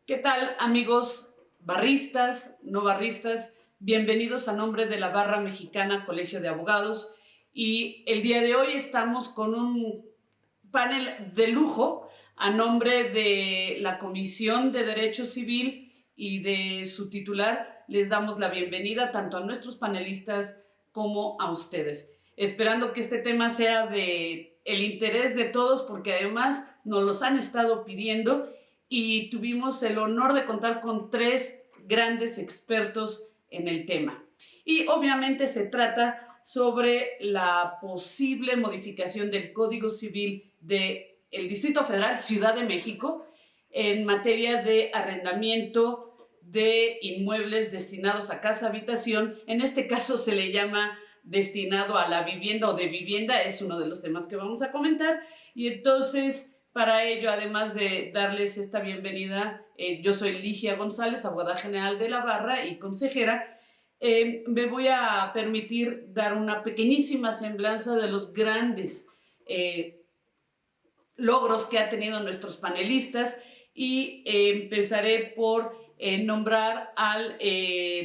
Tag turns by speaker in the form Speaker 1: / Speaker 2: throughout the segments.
Speaker 1: ¿Qué tal, amigos barristas, no barristas? Bienvenidos a nombre de la Barra Mexicana Colegio de Abogados. Y el día de hoy estamos con un panel de lujo a nombre de la Comisión de Derecho Civil y de su titular. Les damos la bienvenida tanto a nuestros panelistas como a ustedes, esperando que este tema sea de el interés de todos, porque además nos los han estado pidiendo y tuvimos el honor de contar con tres grandes expertos en el tema. Y obviamente se trata sobre la posible modificación del Código Civil del Distrito Federal, Ciudad de México, en materia de arrendamiento de inmuebles destinados a casa habitación. En este caso se le llama destinado a la vivienda o de vivienda, es uno de los temas que vamos a comentar. Y entonces, para ello, además de darles esta bienvenida, yo soy Ligia González, abogada general de la Barra y consejera. Me voy a permitir dar una pequeñísima semblanza de los grandes logros que han tenido nuestros panelistas y empezaré por nombrar al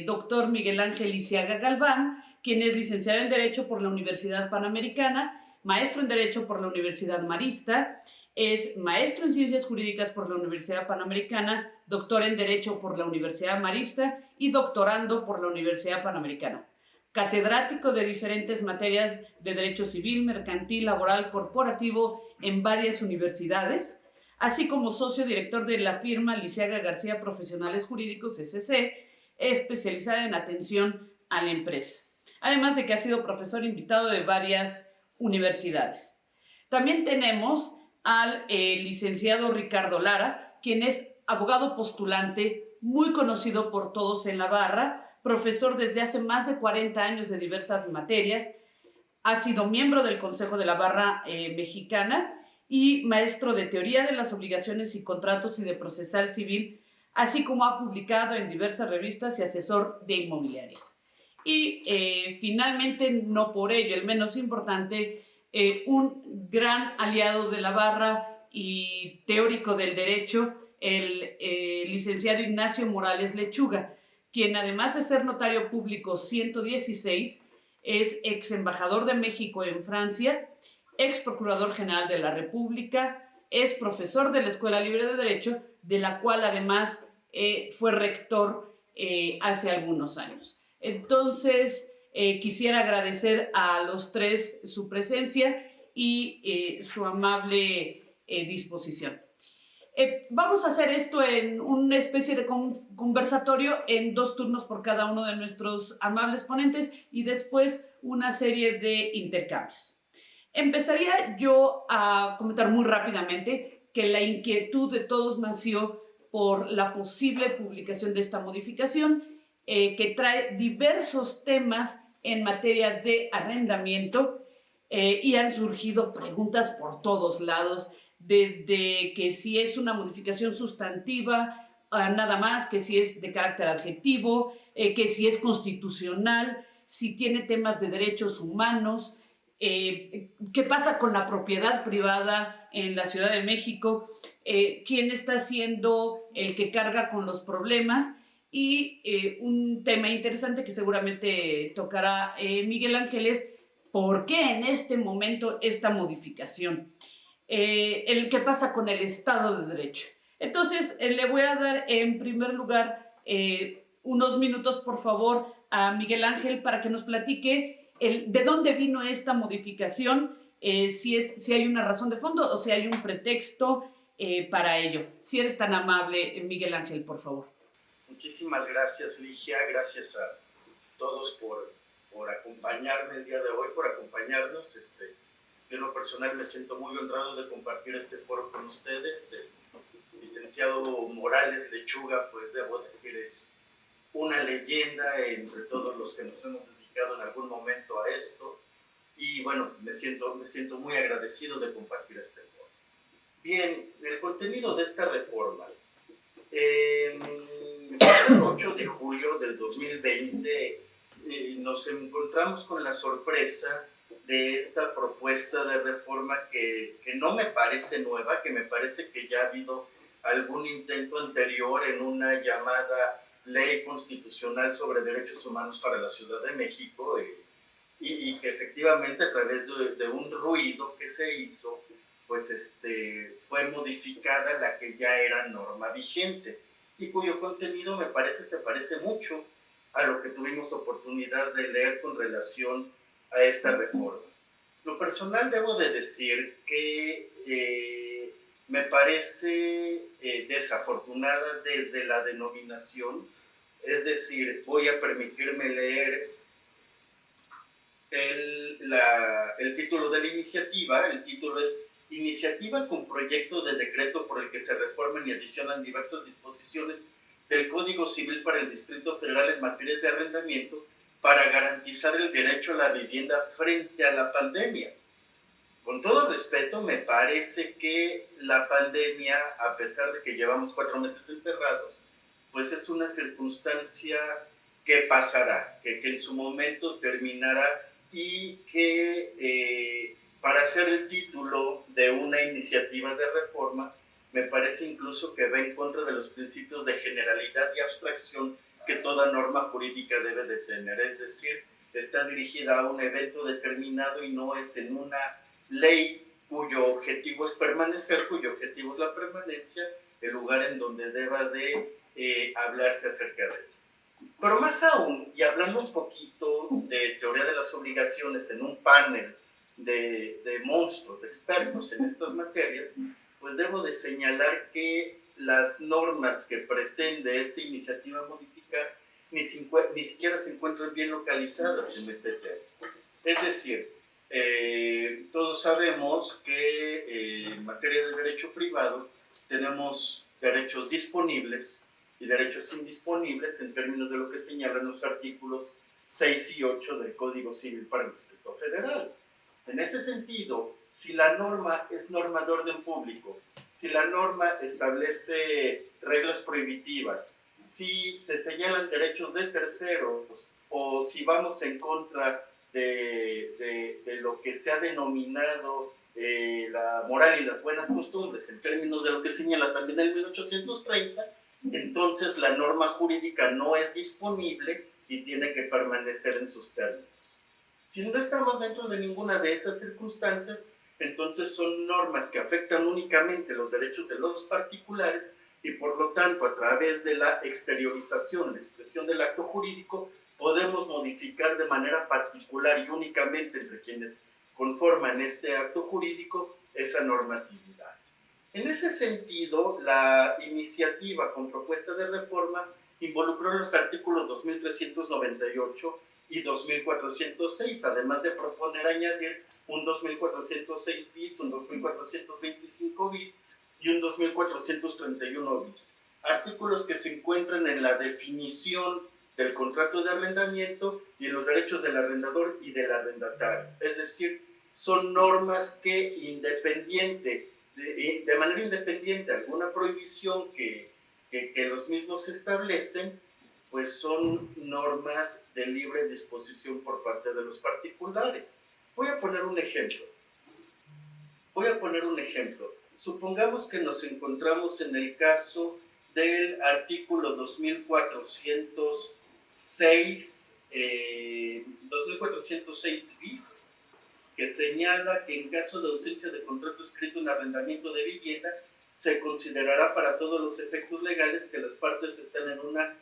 Speaker 1: doctor Miguel Ángel Lisiaga Galván, quien es licenciado en Derecho por la Universidad Panamericana, maestro en Derecho por la Universidad Marista, es maestro en Ciencias Jurídicas por la Universidad Panamericana, doctor en Derecho por la Universidad Marista y doctorando por la Universidad Panamericana. Catedrático de diferentes materias de Derecho Civil, Mercantil, Laboral, Corporativo en varias universidades, así como socio director de la firma Lisiaga García Profesionales Jurídicos, SC, especializada en atención a la empresa. Además de que ha sido profesor invitado de varias universidades. También tenemos al licenciado Ricardo Lara, quien es abogado postulante, muy conocido por todos en la Barra, profesor desde hace más de 40 años de diversas materias, ha sido miembro del Consejo de la Barra Mexicana y maestro de Teoría de las Obligaciones y Contratos y de Procesal Civil, así como ha publicado en diversas revistas y asesor de inmobiliarias. Y finalmente, no por ello el menos importante, un gran aliado de la Barra y teórico del derecho, el licenciado Ignacio Morales Lechuga, quien además de ser notario público 116, es ex embajador de México en Francia, ex procurador general de la República, es profesor de la Escuela Libre de Derecho, de la cual además fue rector hace algunos años. Entonces, quisiera agradecer a los tres su presencia y su amable disposición. Vamos a hacer esto en una especie de conversatorio en 2 turnos por cada uno de nuestros amables ponentes y después una serie de intercambios. Empezaría yo a comentar muy rápidamente que la inquietud de todos nació por la posible publicación de esta modificación que trae diversos temas en materia de arrendamiento y han surgido preguntas por todos lados, desde que si es una modificación sustantiva, nada más, que si es de carácter adjetivo, que si es constitucional, si tiene temas de derechos humanos, qué pasa con la propiedad privada en la Ciudad de México, quién está siendo el que carga con los problemas y un tema interesante que seguramente tocará Miguel Ángeles, ¿por qué en este momento esta modificación? El qué pasa con el Estado de Derecho. Entonces, le voy a dar en primer lugar unos minutos, por favor, a Miguel Ángel para que nos platique de dónde vino esta modificación, si hay una razón de fondo o si hay un pretexto para ello. Si eres tan amable, Miguel Ángel, por favor.
Speaker 2: Muchísimas gracias, Ligia. Gracias a todos por acompañarme el día de hoy, por acompañarnos. Yo en lo personal me siento muy honrado de compartir este foro con ustedes. El licenciado Morales Lechuga, pues debo decir, es una leyenda entre todos los que nos hemos dedicado en algún momento a esto. Y bueno, me siento muy agradecido de compartir este foro. Bien, el contenido de esta reforma. El 8 de julio del 2020 nos encontramos con la sorpresa de esta propuesta de reforma que no me parece nueva, que me parece que ya ha habido algún intento anterior en una llamada ley constitucional sobre derechos humanos para la Ciudad de México, y que efectivamente a través de un ruido que se hizo, pues fue modificada la que ya era norma vigente y cuyo contenido me parece se parece mucho a lo que tuvimos oportunidad de leer con relación a esta reforma. Lo personal debo de decir que me parece desafortunada desde la denominación, es decir, voy a permitirme leer el título de la iniciativa. El título es Iniciativa con proyecto de decreto por el que se reforman y adicionan diversas disposiciones del Código Civil para el Distrito Federal en materias de arrendamiento para garantizar el derecho a la vivienda frente a la pandemia. Con todo respeto, me parece que la pandemia, a pesar de que llevamos 4 meses encerrados, pues es una circunstancia que pasará, que en su momento terminará y que para hacer el título de una iniciativa de reforma, me parece incluso que va en contra de los principios de generalidad y abstracción que toda norma jurídica debe de tener. Es decir, está dirigida a un evento determinado y no es en una ley cuyo objetivo es permanecer, cuyo objetivo es la permanencia, el lugar en donde deba de hablarse acerca de ello. Pero más aún, y hablando un poquito de teoría de las obligaciones en un panel de monstruos, de expertos en estas materias, pues debo de señalar que las normas que pretende esta iniciativa modificar ni siquiera se encuentran bien localizadas en este tema. Es decir, todos sabemos que en materia de derecho privado tenemos derechos disponibles y derechos indisponibles en términos de lo que señalan los artículos 6 y 8 del Código Civil para el Distrito Federal. En ese sentido, si la norma es norma de orden público, si la norma establece reglas prohibitivas, si se señalan derechos de terceros o si vamos en contra de lo que se ha denominado la moral y las buenas costumbres en términos de lo que señala también el 1830, entonces la norma jurídica no es disponible y tiene que permanecer en sus términos. Si no estamos dentro de ninguna de esas circunstancias, entonces son normas que afectan únicamente los derechos de los particulares y por lo tanto a través de la exteriorización, la expresión del acto jurídico, podemos modificar de manera particular y únicamente entre quienes conforman este acto jurídico esa normatividad. En ese sentido, la iniciativa con propuesta de reforma involucró los artículos 2398 y 2406, además de proponer añadir un 2406 bis, un 2425 bis y un 2431 bis. Artículos que se encuentran en la definición del contrato de arrendamiento y en los derechos del arrendador y del arrendatario. Es decir, son normas que de manera independiente, alguna prohibición que los mismos establecen, pues son normas de libre disposición por parte de los particulares. Voy a poner un ejemplo. Supongamos que nos encontramos en el caso del artículo 2406 bis, que señala que en caso de ausencia de contrato escrito en arrendamiento de vivienda, se considerará para todos los efectos legales que las partes están en una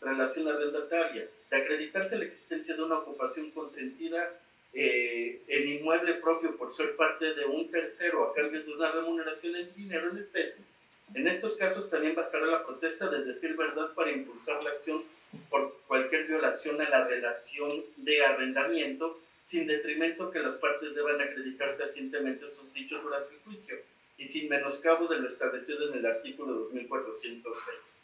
Speaker 2: relación arrendataria. De acreditarse la existencia de una ocupación consentida en inmueble propio por ser parte de un tercero a cambio de una remuneración en dinero en especie. En estos casos también bastará la protesta de decir verdad para impulsar la acción por cualquier violación a la relación de arrendamiento, sin detrimento que las partes deban acreditar fehacientemente sus dichos durante el juicio y sin menoscabo de lo establecido en el artículo 2406.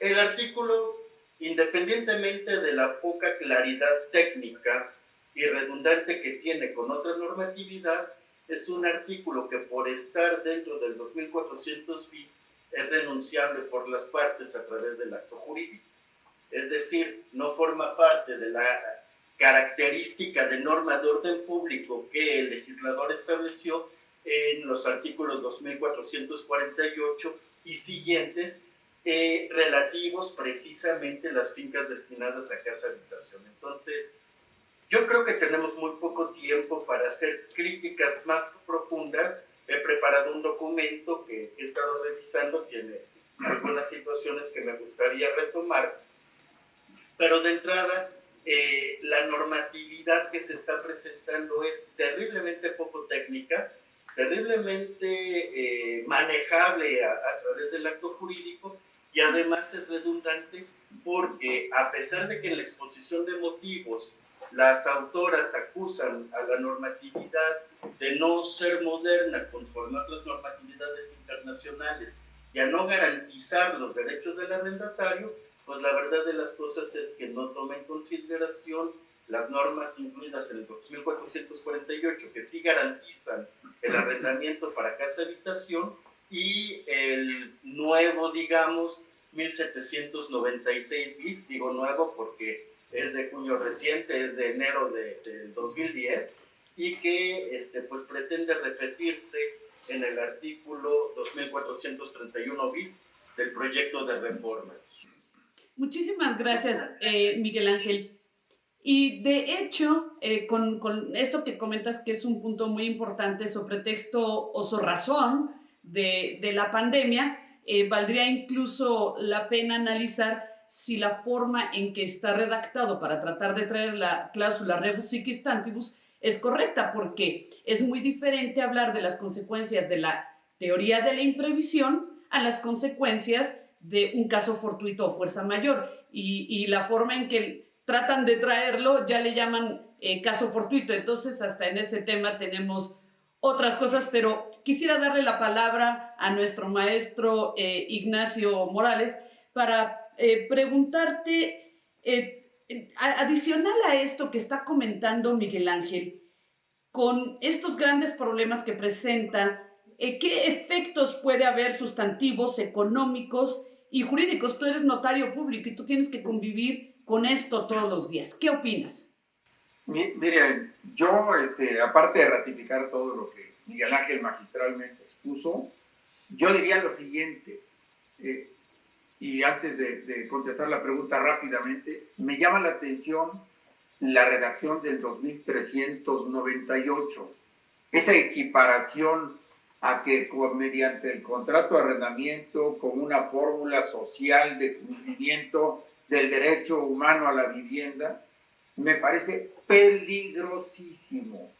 Speaker 2: El artículo, independientemente de la poca claridad técnica y redundante que tiene con otra normatividad, es un artículo que por estar dentro del 2400 bis es renunciable por las partes a través del acto jurídico. Es decir, no forma parte de la característica de norma de orden público que el legislador estableció en los artículos 2448 y siguientes relativos precisamente a las fincas destinadas a casa habitación. Entonces, yo creo que tenemos muy poco tiempo para hacer críticas más profundas. He preparado un documento que he estado revisando, tiene algunas situaciones que me gustaría retomar, pero de entrada, la normatividad que se está presentando es terriblemente poco técnica, terriblemente manejable a través del acto jurídico, y además es redundante porque, a pesar de que en la exposición de motivos las autoras acusan a la normatividad de no ser moderna conforme a otras normatividades internacionales y a no garantizar los derechos del arrendatario, pues la verdad de las cosas es que no toma en consideración las normas incluidas en el 2448, que sí garantizan el arrendamiento para casa habitación, y el nuevo, digamos, 1796 bis, digo nuevo porque es de junio reciente, es de enero de 2010, y que pues pretende repetirse en el artículo 2431 bis del proyecto de reforma.
Speaker 1: Muchísimas gracias, Miguel Ángel. Y de hecho, con esto que comentas, que es un punto muy importante, sobre texto o so razón de la pandemia, valdría incluso la pena analizar si la forma en que está redactado para tratar de traer la cláusula rebus sic stantibus es correcta, porque es muy diferente hablar de las consecuencias de la teoría de la imprevisión a las consecuencias de un caso fortuito o fuerza mayor. Y la forma en que tratan de traerlo ya le llaman caso fortuito. Entonces, hasta en ese tema tenemos otras cosas, pero quisiera darle la palabra a nuestro maestro Ignacio Morales para preguntarte, adicional a esto que está comentando Miguel Ángel, con estos grandes problemas que presenta, ¿qué efectos puede haber sustantivos, económicos y jurídicos? Tú eres notario público y tú tienes que convivir con esto todos los días. ¿Qué opinas?
Speaker 3: Mire, yo, aparte de ratificar todo lo que Miguel Ángel magistralmente expuso, yo diría lo siguiente, y antes de contestar la pregunta rápidamente, me llama la atención la redacción del 2398, esa equiparación a que mediante el contrato de arrendamiento, con una fórmula social de cumplimiento del derecho humano a la vivienda, me parece peligrosísimo,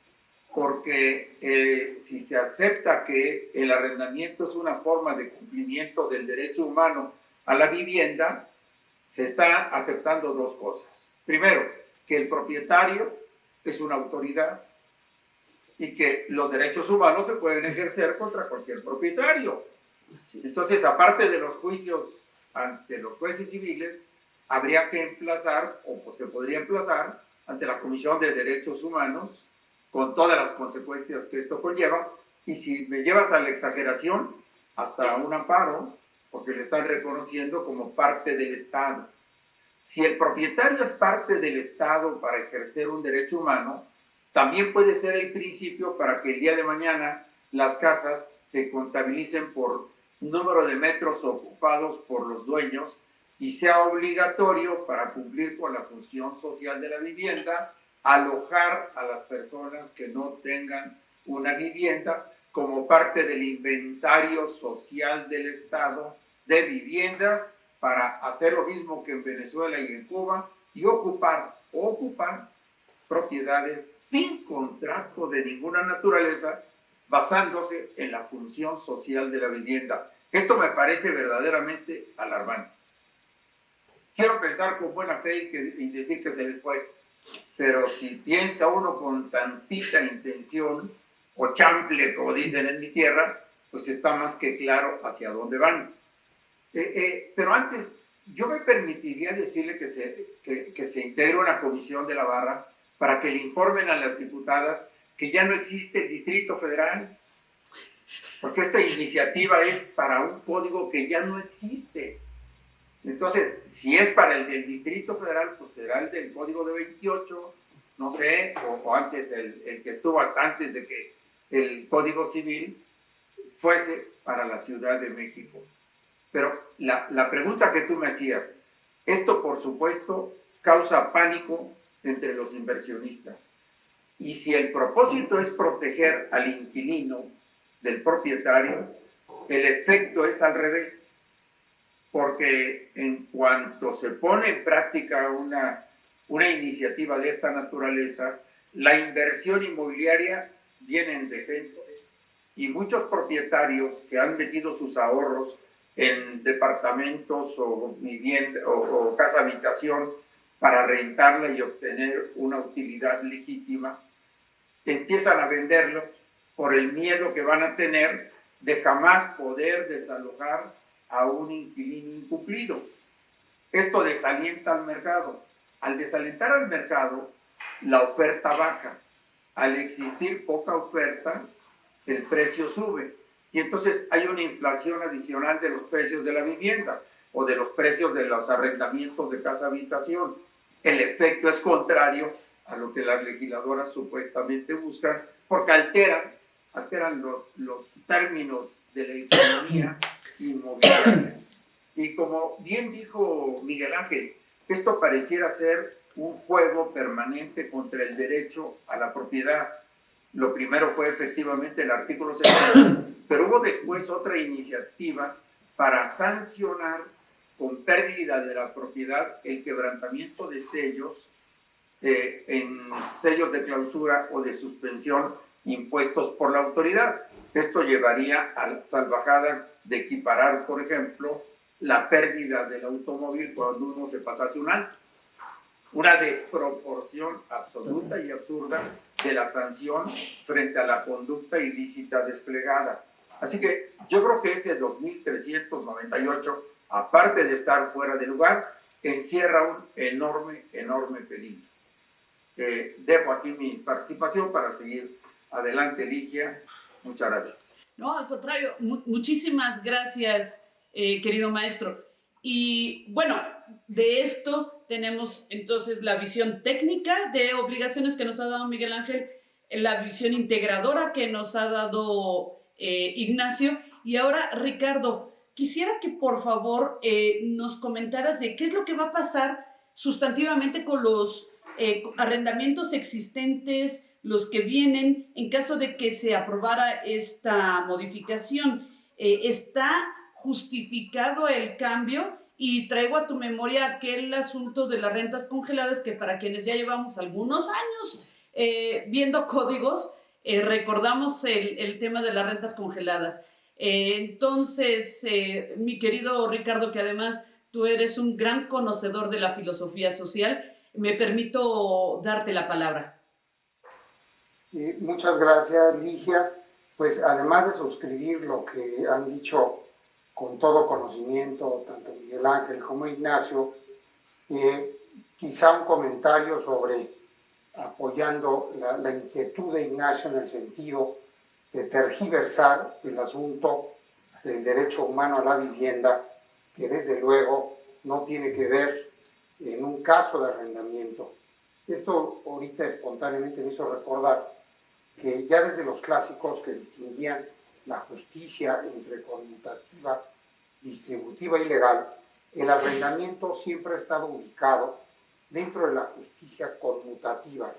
Speaker 3: porque si se acepta que el arrendamiento es una forma de cumplimiento del derecho humano a la vivienda, se está aceptando dos cosas. Primero, que el propietario es una autoridad y que los derechos humanos se pueden ejercer contra cualquier propietario. Entonces, aparte de los juicios ante los jueces civiles, habría que emplazar, o se podría emplazar, ante la Comisión de Derechos Humanos, con todas las consecuencias que esto conlleva, y si me llevas a la exageración, hasta un amparo, porque le están reconociendo como parte del Estado. Si el propietario es parte del Estado para ejercer un derecho humano, también puede ser el principio para que el día de mañana las casas se contabilicen por número de metros ocupados por los dueños y sea obligatorio, para cumplir con la función social de la vivienda, alojar a las personas que no tengan una vivienda como parte del inventario social del Estado de viviendas, para hacer lo mismo que en Venezuela y en Cuba y ocupar propiedades sin contrato de ninguna naturaleza, basándose en la función social de la vivienda. Esto me parece verdaderamente alarmante. Quiero pensar con buena fe y decir que se les fue, pero si piensa uno con tantita intención, o chanfle, como dicen en mi tierra, pues está más que claro hacia dónde van. Pero antes, yo me permitiría decirle que se integre una comisión de la barra para que le informen a las diputadas que ya no existe el Distrito Federal, porque esta iniciativa es para un código que ya no existe. Entonces, si es para el del Distrito Federal, pues será el del Código de 28, no sé, o antes el que estuvo hasta antes de que el Código Civil fuese para la Ciudad de México. Pero la pregunta que tú me hacías, esto por supuesto causa pánico entre los inversionistas. Y si el propósito es proteger al inquilino del propietario, el efecto es al revés. Porque en cuanto se pone en práctica una iniciativa de esta naturaleza, la inversión inmobiliaria viene en descenso. Y muchos propietarios que han metido sus ahorros en departamentos o vivienda o casa habitación para rentarla y obtener una utilidad legítima, empiezan a venderlos por el miedo que van a tener de jamás poder desalojar a un inquilino incumplido. Esto desalienta al mercado. Al desalentar al mercado, la oferta baja. Al existir poca oferta, el precio sube. Y entonces hay una inflación adicional de los precios de la vivienda o de los precios de los arrendamientos de casa-habitación. El efecto es contrario a lo que las legisladoras supuestamente buscan, porque alteran los términos de la economía inmobiliaria. Y como bien dijo Miguel Ángel, esto pareciera ser un juego permanente contra el derecho a la propiedad. Lo primero fue efectivamente el artículo 70, pero hubo después otra iniciativa para sancionar con pérdida de la propiedad el quebrantamiento de sellos en sellos de clausura o de suspensión impuestos por la autoridad. Esto llevaría a la salvajada de equiparar, por ejemplo, la pérdida del automóvil cuando uno se pasase un alto. Una desproporción absoluta y absurda de la sanción frente a la conducta ilícita desplegada. Así que yo creo que ese 2398, aparte de estar fuera de lugar, encierra un enorme peligro. Dejo aquí mi participación para seguir adelante, Ligia. Muchas gracias.
Speaker 1: No, al contrario, muchísimas gracias, querido maestro. Y bueno, de esto tenemos entonces la visión técnica de obligaciones que nos ha dado Miguel Ángel, la visión integradora que nos ha dado Ignacio. Y ahora, Ricardo, quisiera que por favor nos comentaras de qué es lo que va a pasar sustantivamente con los arrendamientos existentes, los que vienen, en caso de que se aprobara esta modificación. ¿Está justificado el cambio? Y traigo a tu memoria aquel asunto de las rentas congeladas que para quienes ya llevamos algunos años viendo códigos, recordamos el tema de las rentas congeladas. Entonces, mi querido Ricardo, que además tú eres un gran conocedor de la filosofía social, me permito darte la palabra.
Speaker 4: Muchas gracias, Ligia. Pues además de suscribir lo que han dicho con todo conocimiento, tanto Miguel Ángel como Ignacio, quizá un comentario sobre, apoyando la inquietud de Ignacio en el sentido de tergiversar el asunto del derecho humano a la vivienda, que desde luego no tiene que ver en un caso de arrendamiento. Esto ahorita espontáneamente me hizo recordar que ya desde los clásicos que distinguían la justicia entre conmutativa, distributiva y legal, el arrendamiento siempre ha estado ubicado dentro de la justicia conmutativa,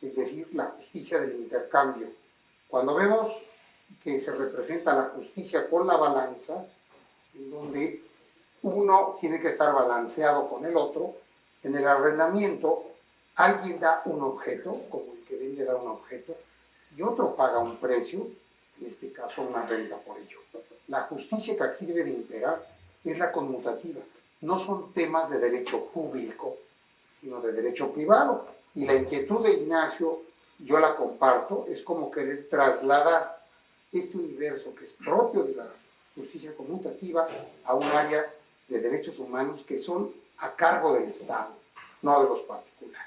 Speaker 4: es decir, la justicia del intercambio. Cuando vemos que se representa la justicia con la balanza, en donde uno tiene que estar balanceado con el otro, en el arrendamiento alguien da un objeto, como el que vende da un objeto, y otro paga un precio, en este caso una renta por ello. La justicia que aquí debe de imperar es la conmutativa. No son temas de derecho público, sino de derecho privado. Y la inquietud de Ignacio, yo la comparto, es como querer trasladar este universo que es propio de la justicia conmutativa a un área de derechos humanos que son a cargo del Estado, no de los particulares.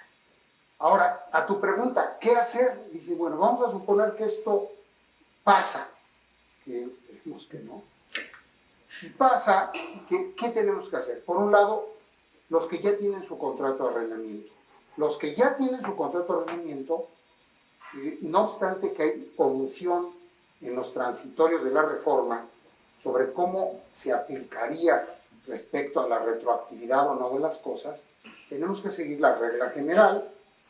Speaker 4: Ahora, a tu pregunta, ¿qué hacer? Dice, bueno, vamos a suponer que esto pasa, que esperemos que no. Si pasa, ¿qué tenemos que hacer? Por un lado, los que ya tienen su contrato de arrendamiento. Los que ya tienen su contrato de arrendamiento, no obstante que hay omisión en los transitorios de la reforma, sobre cómo se aplicaría respecto a la retroactividad o no de las cosas, tenemos que seguir la regla general.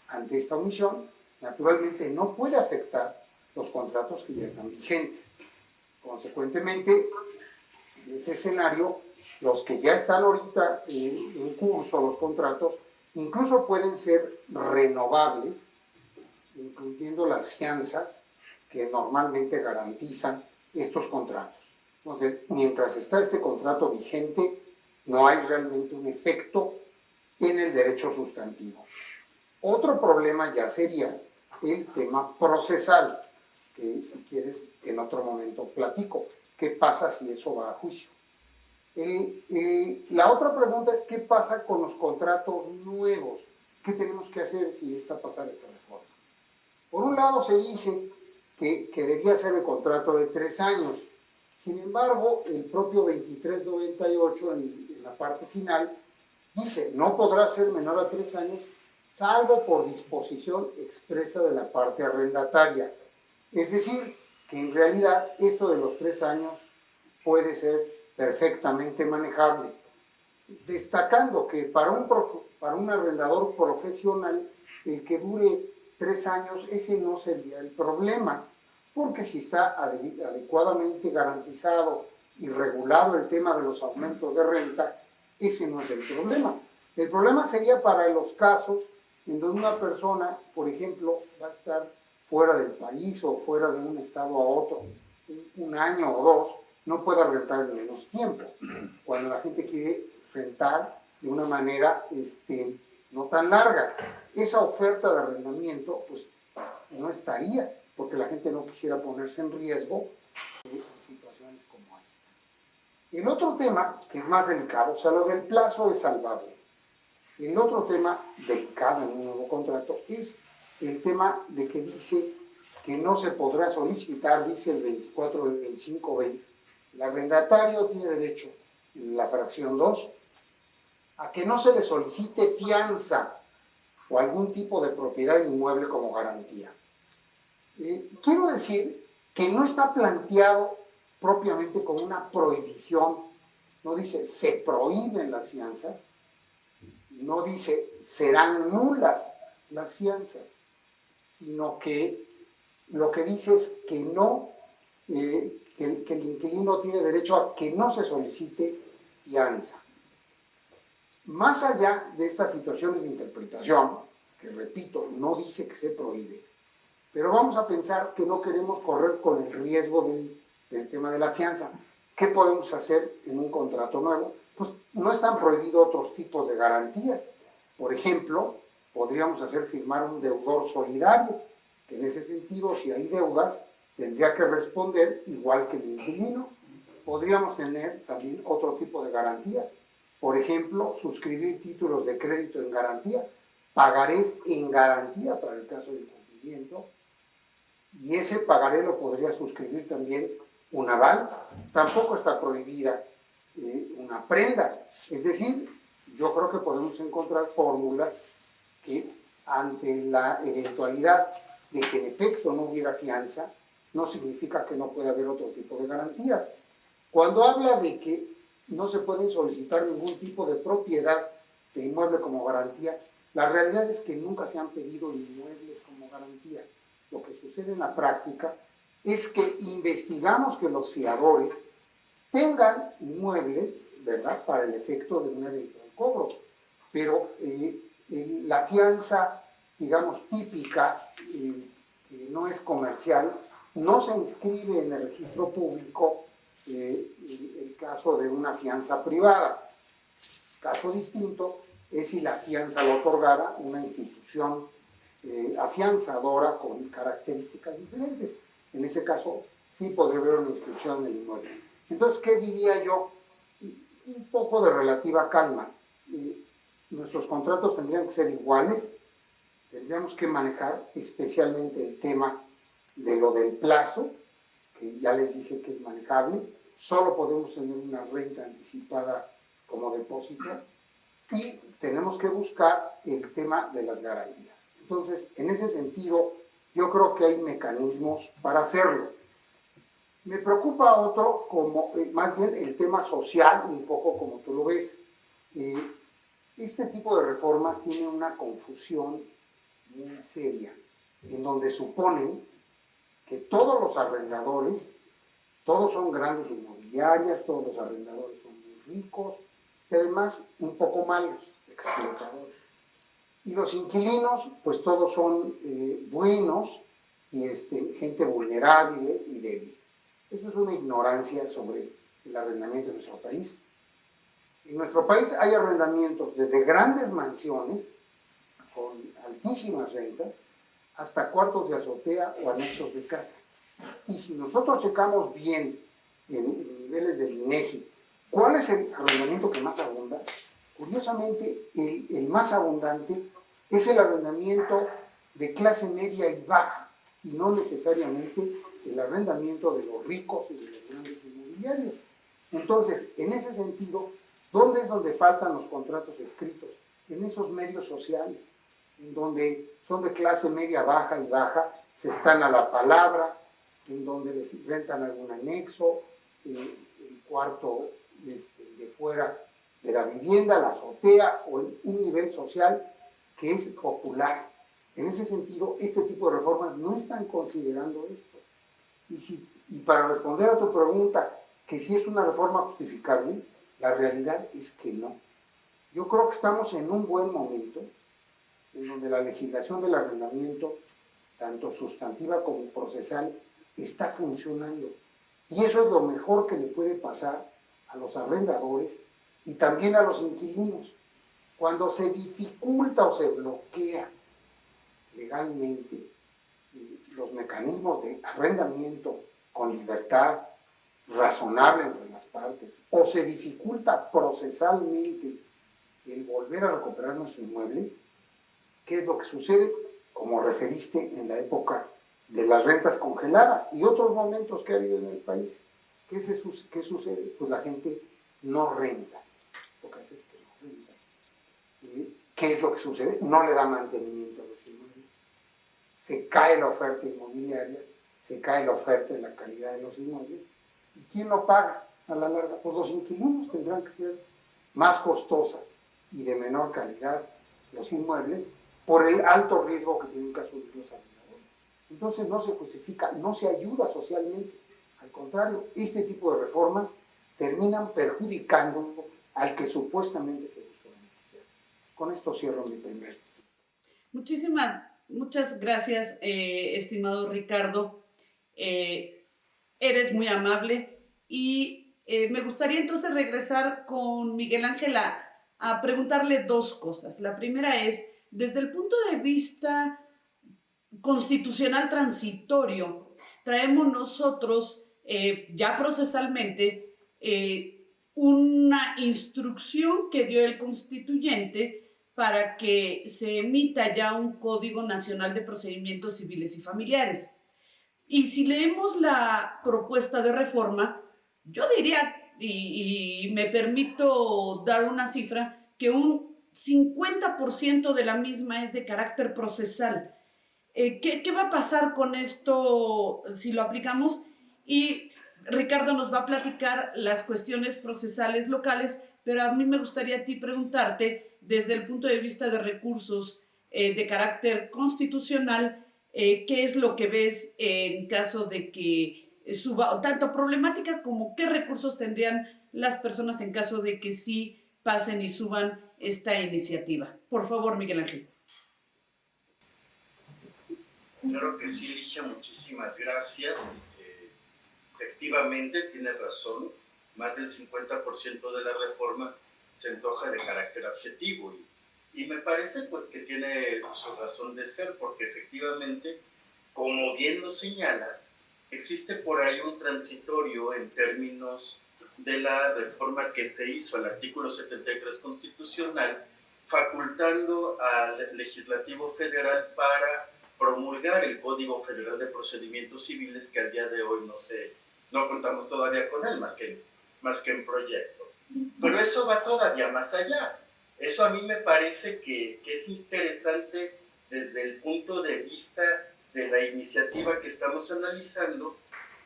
Speaker 4: Ante esta omisión, naturalmente no puede afectar los contratos que ya están vigentes. Consecuentemente, en ese escenario, los que ya están ahorita en curso, los contratos, incluso pueden ser renovables, incluyendo las fianzas que normalmente garantizan estos contratos. Entonces, mientras está este contrato vigente, no hay realmente un efecto en el derecho sustantivo. Otro problema ya sería el tema procesal, que si quieres en otro momento platico. ¿Qué pasa si eso va a juicio? La otra pregunta es ¿qué pasa con los contratos nuevos? ¿Qué tenemos que hacer si pasara esta reforma? Por un lado se dice que debía ser el contrato de 3 años. Sin embargo, el propio 2398 en la parte final dice no podrá ser menor a 3 años salvo por disposición expresa de la parte arrendataria. Es decir, que en realidad esto de los 3 años puede ser perfectamente manejable. Destacando que para un arrendador profesional, el que dure 3 años, ese no sería el problema, porque si está adecuadamente garantizado y regulado el tema de los aumentos de renta, ese no es el problema. El problema sería para los casos en donde una persona, por ejemplo, va a estar fuera del país o fuera de un estado a otro, 1 año o 2, no pueda rentar en menos tiempo. Cuando la gente quiere rentar de una manera no tan larga, esa oferta de arrendamiento pues no estaría, porque la gente no quisiera ponerse en riesgo en situaciones como esta. El otro tema, que es más delicado, o sea, lo del plazo es salvable. El otro tema delicado en un nuevo contrato es el tema de que dice que no se podrá solicitar, dice el 24 del 25 veis, el arrendatario tiene derecho, en la fracción 2, a que no se le solicite fianza o algún tipo de propiedad inmueble como garantía. Quiero decir que no está planteado propiamente como una prohibición, no dice se prohíben las fianzas, no dice serán nulas las fianzas, sino que lo que dice es que no, que el inquilino tiene derecho a que no se solicite fianza. Más allá de estas situaciones de interpretación, que repito, no dice que se prohíbe, pero vamos a pensar que no queremos correr con el riesgo del tema de la fianza. ¿Qué podemos hacer en un contrato nuevo? Pues no están prohibidos otros tipos de garantías. Por ejemplo, podríamos hacer firmar un deudor solidario, que en ese sentido, si hay deudas, tendría que responder igual que el inquilino. Podríamos tener también otro tipo de garantías. Por ejemplo, suscribir títulos de crédito en garantía, pagarés en garantía para el caso de incumplimiento, y ese pagaré lo podría suscribir también un aval. Tampoco está prohibida una prenda. Es decir, yo creo que podemos encontrar fórmulas que ante la eventualidad de que en efecto no hubiera fianza, no significa que no pueda haber otro tipo de garantías. Cuando habla de que no se pueden solicitar ningún tipo de propiedad de inmueble como garantía, la realidad es que nunca se han pedido inmuebles como garantía. Lo que sucede en la práctica es que investigamos que los fiadores tengan inmuebles, ¿verdad?, para el efecto de un eventual cobro, pero la fianza, digamos, típica, que no es comercial, no se inscribe en el registro público el caso de una fianza privada. Caso distinto es si la fianza la otorgara una institución afianzadora con características diferentes. En ese caso, sí podría haber una inscripción en el inmueble. Entonces, ¿qué diría yo? Un poco de relativa calma. Nuestros contratos tendrían que ser iguales, tendríamos que manejar especialmente el tema de lo del plazo, que ya les dije que es manejable, solo podemos tener una renta anticipada como depósito, y tenemos que buscar el tema de las garantías. Entonces, en ese sentido, yo creo que hay mecanismos para hacerlo. Me preocupa otro, como más bien el tema social, un poco como tú lo ves. Este tipo de reformas tiene una confusión muy seria, en donde suponen que todos los arrendadores, todos son grandes inmobiliarias, todos los arrendadores son muy ricos, y además un poco malos, explotadores. Y los inquilinos, pues todos son buenos y gente vulnerable y débil. Eso es una ignorancia sobre el arrendamiento en nuestro país. En nuestro país hay arrendamientos desde grandes mansiones con altísimas rentas hasta cuartos de azotea o anexos de casa. Y si nosotros checamos bien en niveles del INEGI cuál es el arrendamiento que más abunda, curiosamente el más abundante es el arrendamiento de clase media y baja, y no necesariamente el arrendamiento de los ricos y de los grandes inmobiliarios. Entonces, en ese sentido, ¿dónde es donde faltan los contratos escritos? En esos medios sociales, en donde son de clase media, baja y baja, se están a la palabra, en donde les rentan algún anexo, el cuarto de fuera de la vivienda, la azotea o en un nivel social que es popular. En ese sentido, este tipo de reformas no están considerando esto. Y para responder a tu pregunta, que si es una reforma justificable, la realidad es que no. Yo creo que estamos en un buen momento en donde la legislación del arrendamiento, tanto sustantiva como procesal, está funcionando. Y eso es lo mejor que le puede pasar a los arrendadores y también a los inquilinos. Cuando se dificulta o se bloquea legalmente los mecanismos de arrendamiento con libertad razonable entre las partes, o se dificulta procesalmente el volver a recuperar nuestro inmueble, ¿qué es lo que sucede? Como referiste en la época de las rentas congeladas y otros momentos que ha habido en el país. ¿Qué sucede? Pues la gente no renta. Lo que hace es que no renta. ¿Y qué es lo que sucede? No le da mantenimiento a los inmuebles. Se cae la oferta inmobiliaria, se cae la oferta de la calidad de los inmuebles. ¿Y quién lo paga a la larga? Pues los inquilinos tendrán que ser más costosas y de menor calidad los inmuebles por el alto riesgo que tienen que asumir los arrendadores. Entonces no se justifica, no se ayuda socialmente. Al contrario, este tipo de reformas terminan perjudicando al que supuestamente se busca beneficiar. Con esto cierro mi primer.
Speaker 1: Muchas gracias, estimado Ricardo. Eres muy amable y me gustaría entonces regresar con Miguel Ángel a preguntarle dos cosas. La primera es, desde el punto de vista constitucional transitorio, traemos nosotros ya procesalmente una instrucción que dio el constituyente para que se emita ya un Código Nacional de Procedimientos Civiles y Familiares. Y si leemos la propuesta de reforma, yo diría, y me permito dar una cifra, que un 50% de la misma es de carácter procesal. ¿Qué va a pasar con esto si lo aplicamos? Y Ricardo nos va a platicar las cuestiones procesales locales, pero a mí me gustaría a ti preguntarte, desde el punto de vista de recursos de carácter constitucional, ¿qué es lo que ves en caso de que suba, tanto problemática como qué recursos tendrían las personas en caso de que sí pasen y suban esta iniciativa? Por favor, Miguel Ángel.
Speaker 2: Claro que sí, Ligia, muchísimas gracias. Efectivamente, tiene razón, más del 50% de la reforma se antoja de carácter adjetivo y me parece pues que tiene su razón de ser, porque efectivamente, como bien lo señalas, existe por ahí un transitorio en términos de la reforma que se hizo al artículo 73 constitucional, facultando al Legislativo Federal para promulgar el Código Federal de Procedimientos Civiles, que al día de hoy no contamos todavía con él, más que en proyecto. Pero eso va todavía más allá. Eso a mí me parece que es interesante desde el punto de vista de la iniciativa que estamos analizando,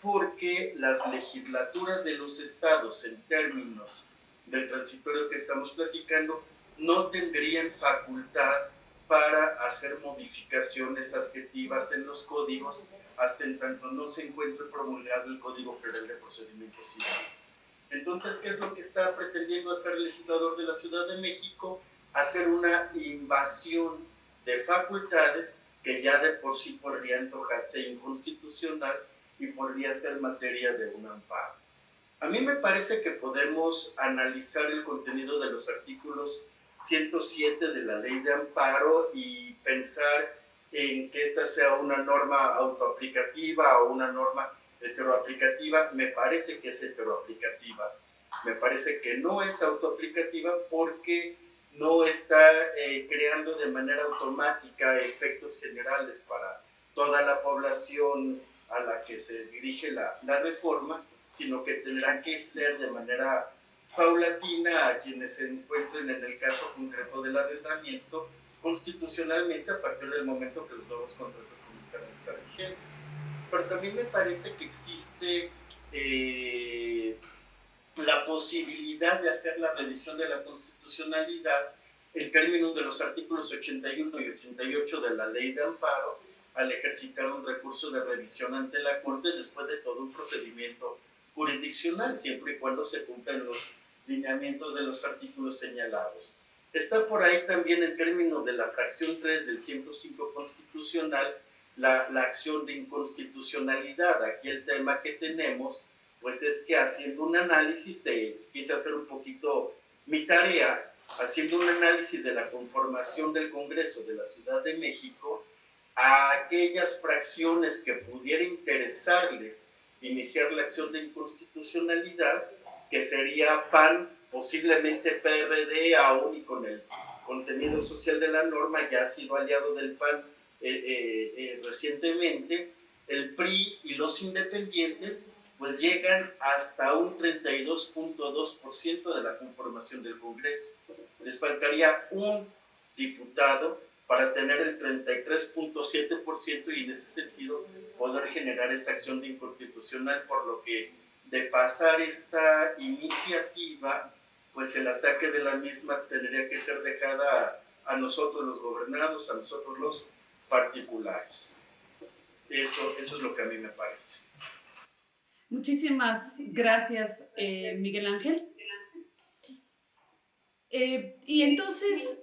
Speaker 2: porque las legislaturas de los estados, en términos del transitorio que estamos platicando, no tendrían facultad para hacer modificaciones adjetivas en los códigos hasta en tanto no se encuentre promulgado el Código Federal de Procedimientos Civiles. Entonces, ¿qué es lo que está pretendiendo hacer el legislador de la Ciudad de México? Hacer una invasión de facultades que ya de por sí podría antojarse inconstitucional y podría ser materia de un amparo. A mí me parece que podemos analizar el contenido de los artículos 107 de la Ley de Amparo y pensar en que esta sea una norma autoaplicativa o una norma heteroaplicativa. Me parece que es heteroaplicativa. Me parece que no es autoaplicativa porque no está creando de manera automática efectos generales para toda la población a la que se dirige la reforma, sino que tendrá que ser de manera paulatina a quienes se encuentren en el caso concreto del arrendamiento constitucionalmente a partir del momento que los nuevos contratos comenzarán a estar vigentes. Pero también me parece que existe la posibilidad de hacer la revisión de la constitucionalidad en términos de los artículos 81 y 88 de la Ley de Amparo al ejercitar un recurso de revisión ante la Corte después de todo un procedimiento jurisdiccional, siempre y cuando se cumplan los lineamientos de los artículos señalados. Está por ahí también en términos de la fracción 3 del 105 constitucional la acción de inconstitucionalidad. Aquí el tema que tenemos pues es que haciendo un análisis, quise hacer un poquito mi tarea, haciendo un análisis de la conformación del Congreso de la Ciudad de México, a aquellas fracciones que pudiera interesarles iniciar la acción de inconstitucionalidad, que sería PAN, posiblemente PRD, aún y con el contenido social de la norma, ya ha sido aliado del PAN recientemente, el PRI y los independientes, pues llegan hasta un 32.2% de la conformación del Congreso. Les faltaría un diputado para tener el 33.7% y en ese sentido poder generar esta acción de inconstitucional, por lo que de pasar esta iniciativa, pues el ataque de la misma tendría que ser dejada a nosotros los gobernados, a nosotros los particulares. Eso es lo que a mí me parece.
Speaker 1: Muchísimas gracias, Miguel Ángel. Y entonces,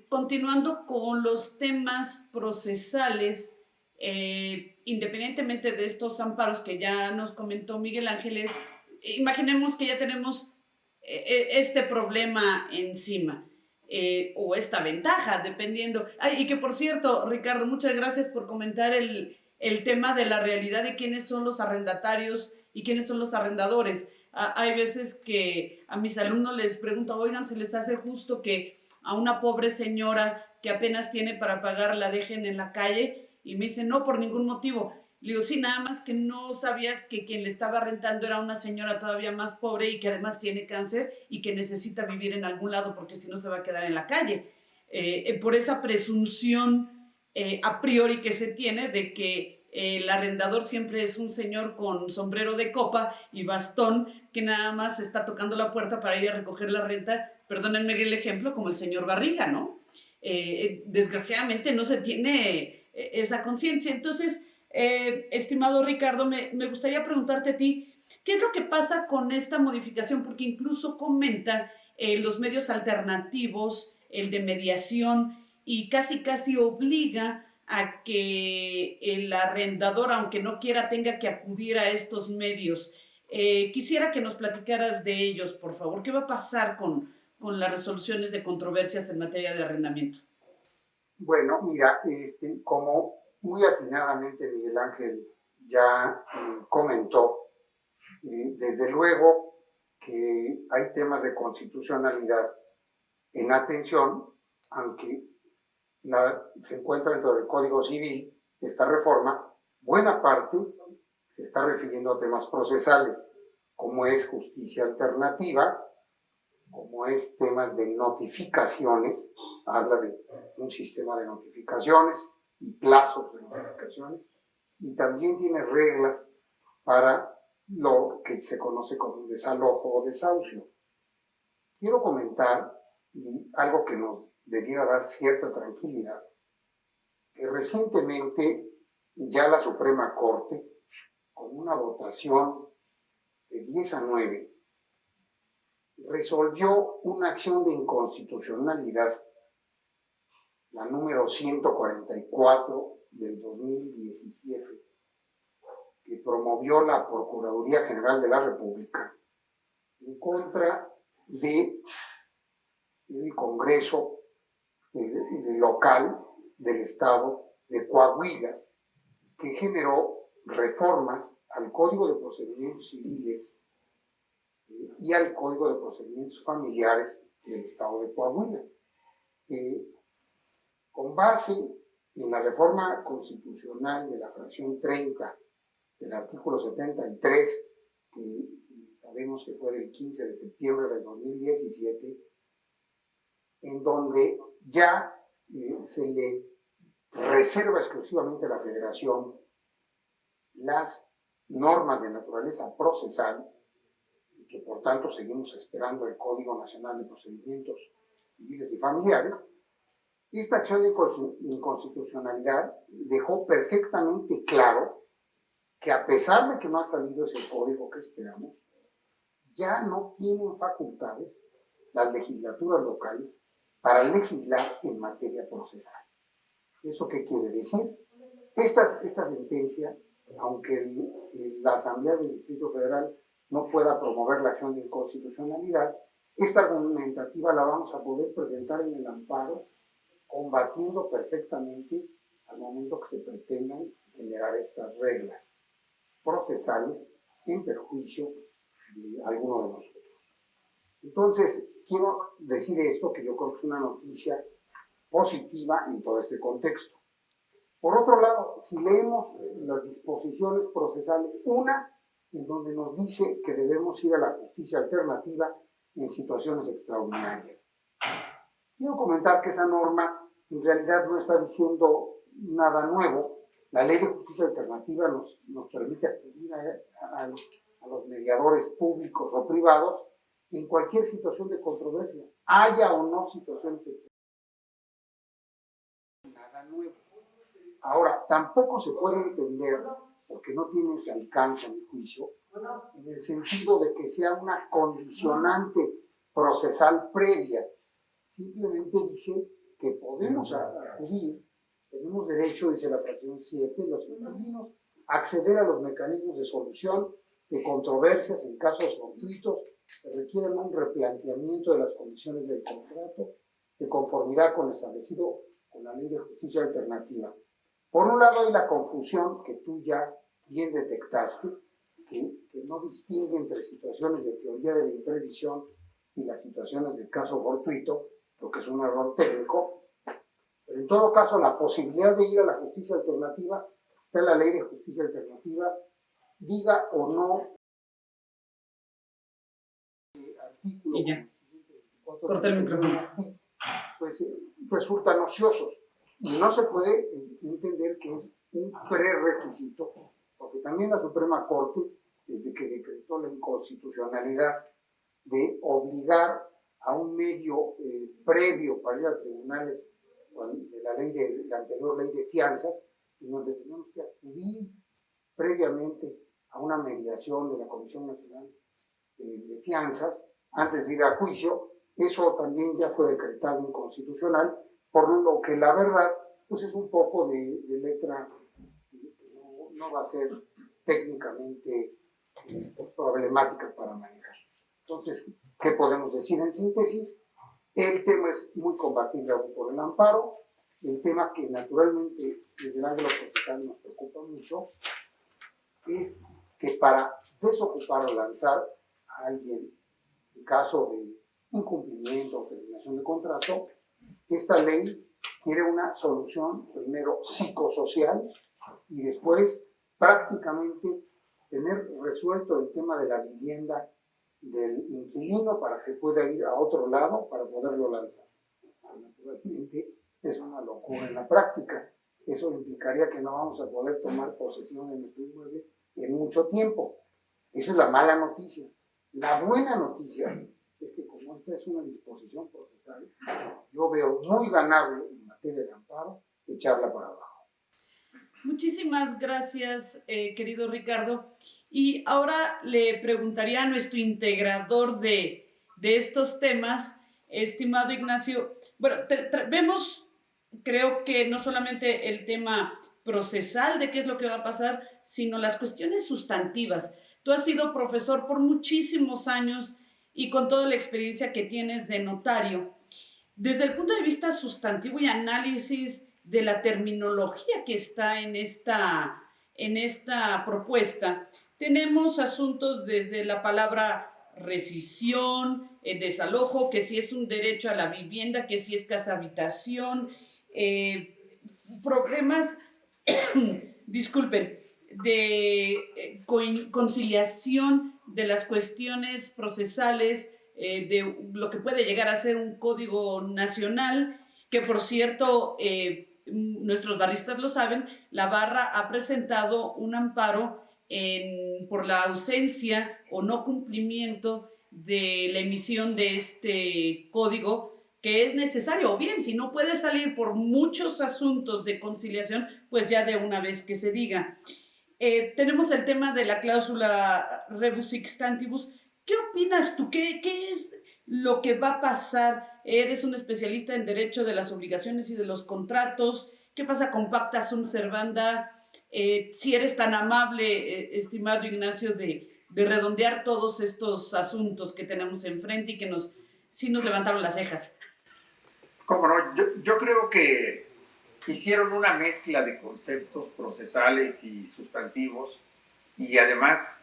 Speaker 1: continuando con los temas procesales, independientemente de estos amparos que ya nos comentó Miguel Ángeles, imaginemos que ya tenemos este problema encima, o esta ventaja, dependiendo. Y que por cierto, Ricardo, muchas gracias por comentar el tema de la realidad de quiénes son los arrendatarios y quiénes son los arrendadores. Hay veces que a mis alumnos les pregunto, oigan, ¿se les hace justo que a una pobre señora que apenas tiene para pagar la dejen en la calle? Y me dicen, no, por ningún motivo. Le digo, sí, nada más que no sabías que quien le estaba rentando era una señora todavía más pobre y que además tiene cáncer y que necesita vivir en algún lado porque si no se va a quedar en la calle. Por esa presunción a priori que se tiene de que el arrendador siempre es un señor con sombrero de copa y bastón que nada más está tocando la puerta para ir a recoger la renta, perdónenme el ejemplo, como el señor Barriga, ¿no? Desgraciadamente no se tiene esa conciencia. Entonces, estimado Ricardo, me gustaría preguntarte a ti, ¿qué es lo que pasa con esta modificación? Porque incluso comenta los medios alternativos, el de mediación, y casi obliga a que el arrendador, aunque no quiera, tenga que acudir a estos medios. Quisiera que nos platicaras de ellos, por favor. ¿Qué va a pasar con las resoluciones de controversias en materia de arrendamiento?
Speaker 4: Bueno, mira, como muy atinadamente Miguel Ángel ya comentó, desde luego que hay temas de constitucionalidad en atención, aunque se encuentra dentro del Código Civil, esta reforma, buena parte se está refiriendo a temas procesales, como es justicia alternativa, como es temas de notificaciones, habla de un sistema de notificaciones y plazos de notificaciones, y también tiene reglas para lo que se conoce como un desalojo o desahucio. Quiero comentar, y algo que nos debiera dar cierta tranquilidad, que recientemente ya la Suprema Corte, con una votación de 10-9, resolvió una acción de inconstitucionalidad, la número 144 del 2017, que promovió la Procuraduría General de la República en contra del Congreso local del Estado de Coahuila, que generó reformas al Código de Procedimientos Civiles y al Código de Procedimientos Familiares del Estado de Coahuila. Con base en la reforma constitucional de la fracción 30 del artículo 73, que sabemos que fue del 15 de septiembre del 2017, en donde ya se le reserva exclusivamente a la Federación las normas de naturaleza procesal, y que por tanto seguimos esperando el Código Nacional de Procedimientos Civiles y Familiares. Esta acción de inconstitucionalidad dejó perfectamente claro que, a pesar de que no ha salido ese código que esperamos, ya no tienen facultades las legislaturas locales para legislar en materia procesal. ¿Eso qué quiere decir? Esta sentencia, aunque la Asamblea del Distrito Federal no pueda promover la acción de inconstitucionalidad, esta argumentativa la vamos a poder presentar en el amparo, combatiendo perfectamente al momento que se pretendan generar estas reglas procesales en perjuicio de alguno de nosotros. Entonces, quiero decir esto, que yo creo que es una noticia positiva en todo este contexto. Por otro lado, si leemos las disposiciones procesales, una en donde nos dice que debemos ir a la justicia alternativa en situaciones extraordinarias. Quiero comentar que esa norma en realidad no está diciendo nada nuevo. La ley de justicia alternativa nos permite acudir a los mediadores públicos o privados en cualquier situación de controversia, haya o no situaciones extraordinarias. Nada nuevo. Ahora, tampoco se puede entender, porque no tiene ese alcance en mi juicio, en el sentido de que sea una condicionante procesal previa. Simplemente dice que podemos acudir, tenemos derecho, dice la fracción 7, los inquilinos, a acceder a los mecanismos de solución de controversias en casos fortuitos que requieran un replanteamiento de las condiciones del contrato de conformidad con lo establecido con la ley de justicia alternativa. Por un lado hay la confusión que tú ya bien detectaste, que no distingue entre situaciones de teoría de la imprevisión y las situaciones de caso fortuito, lo que es un error técnico. Pero en todo caso, la posibilidad de ir a la justicia alternativa está en la ley de justicia alternativa, diga o no artículo.
Speaker 1: Y ya. Corta el micrófono.
Speaker 4: Pues resultan ociosos y no se puede entender que es un prerequisito, porque también la Suprema Corte, desde que decretó la inconstitucionalidad de obligar a un medio previo para ir a tribunales de la anterior ley de fianzas, en donde tenemos que acudir previamente a una mediación de la Comisión Nacional de Fianzas antes de ir a juicio. Eso también ya fue decretado inconstitucional, por lo que la verdad pues es un poco de letra que no va a ser técnicamente problemática para manejar. Entonces, ¿qué podemos decir en síntesis? El tema es muy combatible aún por el amparo. El tema que naturalmente desde el ángulo procesal nos preocupa mucho es que para desocupar o lanzar a alguien en caso de incumplimiento o terminación de contrato, esta ley quiere una solución primero psicosocial y después prácticamente tener resuelto el tema de la vivienda del inquilino para que se pueda ir a otro lado para poderlo lanzar. Naturalmente es una locura en la práctica. Eso implicaría que no vamos a poder tomar posesión de nuestro inmueble en mucho tiempo. Esa es la mala noticia. La buena noticia es que como esta es una disposición procesal, yo veo muy ganable en materia de amparo echarla para abajo.
Speaker 1: Muchísimas gracias, querido Ricardo. Y ahora le preguntaría a nuestro integrador de estos temas, estimado Ignacio. Bueno, vemos, creo que no solamente el tema procesal de qué es lo que va a pasar, sino las cuestiones sustantivas. Tú has sido profesor por muchísimos años y con toda la experiencia que tienes de notario. Desde el punto de vista sustantivo y análisis de la terminología que está en esta propuesta, tenemos asuntos desde la palabra rescisión, desalojo, que si es un derecho a la vivienda, que si es casa habitación, problemas, disculpen, de conciliación de las cuestiones procesales, de lo que puede llegar a ser un código nacional, que por cierto, nuestros barristas lo saben, la barra ha presentado un amparo por la ausencia o no cumplimiento de la emisión de este código que es necesario, o bien, si no puede salir por muchos asuntos de conciliación, pues ya de una vez que se diga. Tenemos el tema de la cláusula rebus sic stantibus. ¿Qué opinas tú? ¿Qué es lo que va a pasar? Eres un especialista en derecho de las obligaciones y de los contratos. ¿Qué pasa con pacta sunt servanda? Si eres tan amable, estimado Ignacio, de redondear todos estos asuntos que tenemos enfrente y que sí nos levantaron las cejas.
Speaker 3: Cómo no, yo creo que hicieron una mezcla de conceptos procesales y sustantivos y además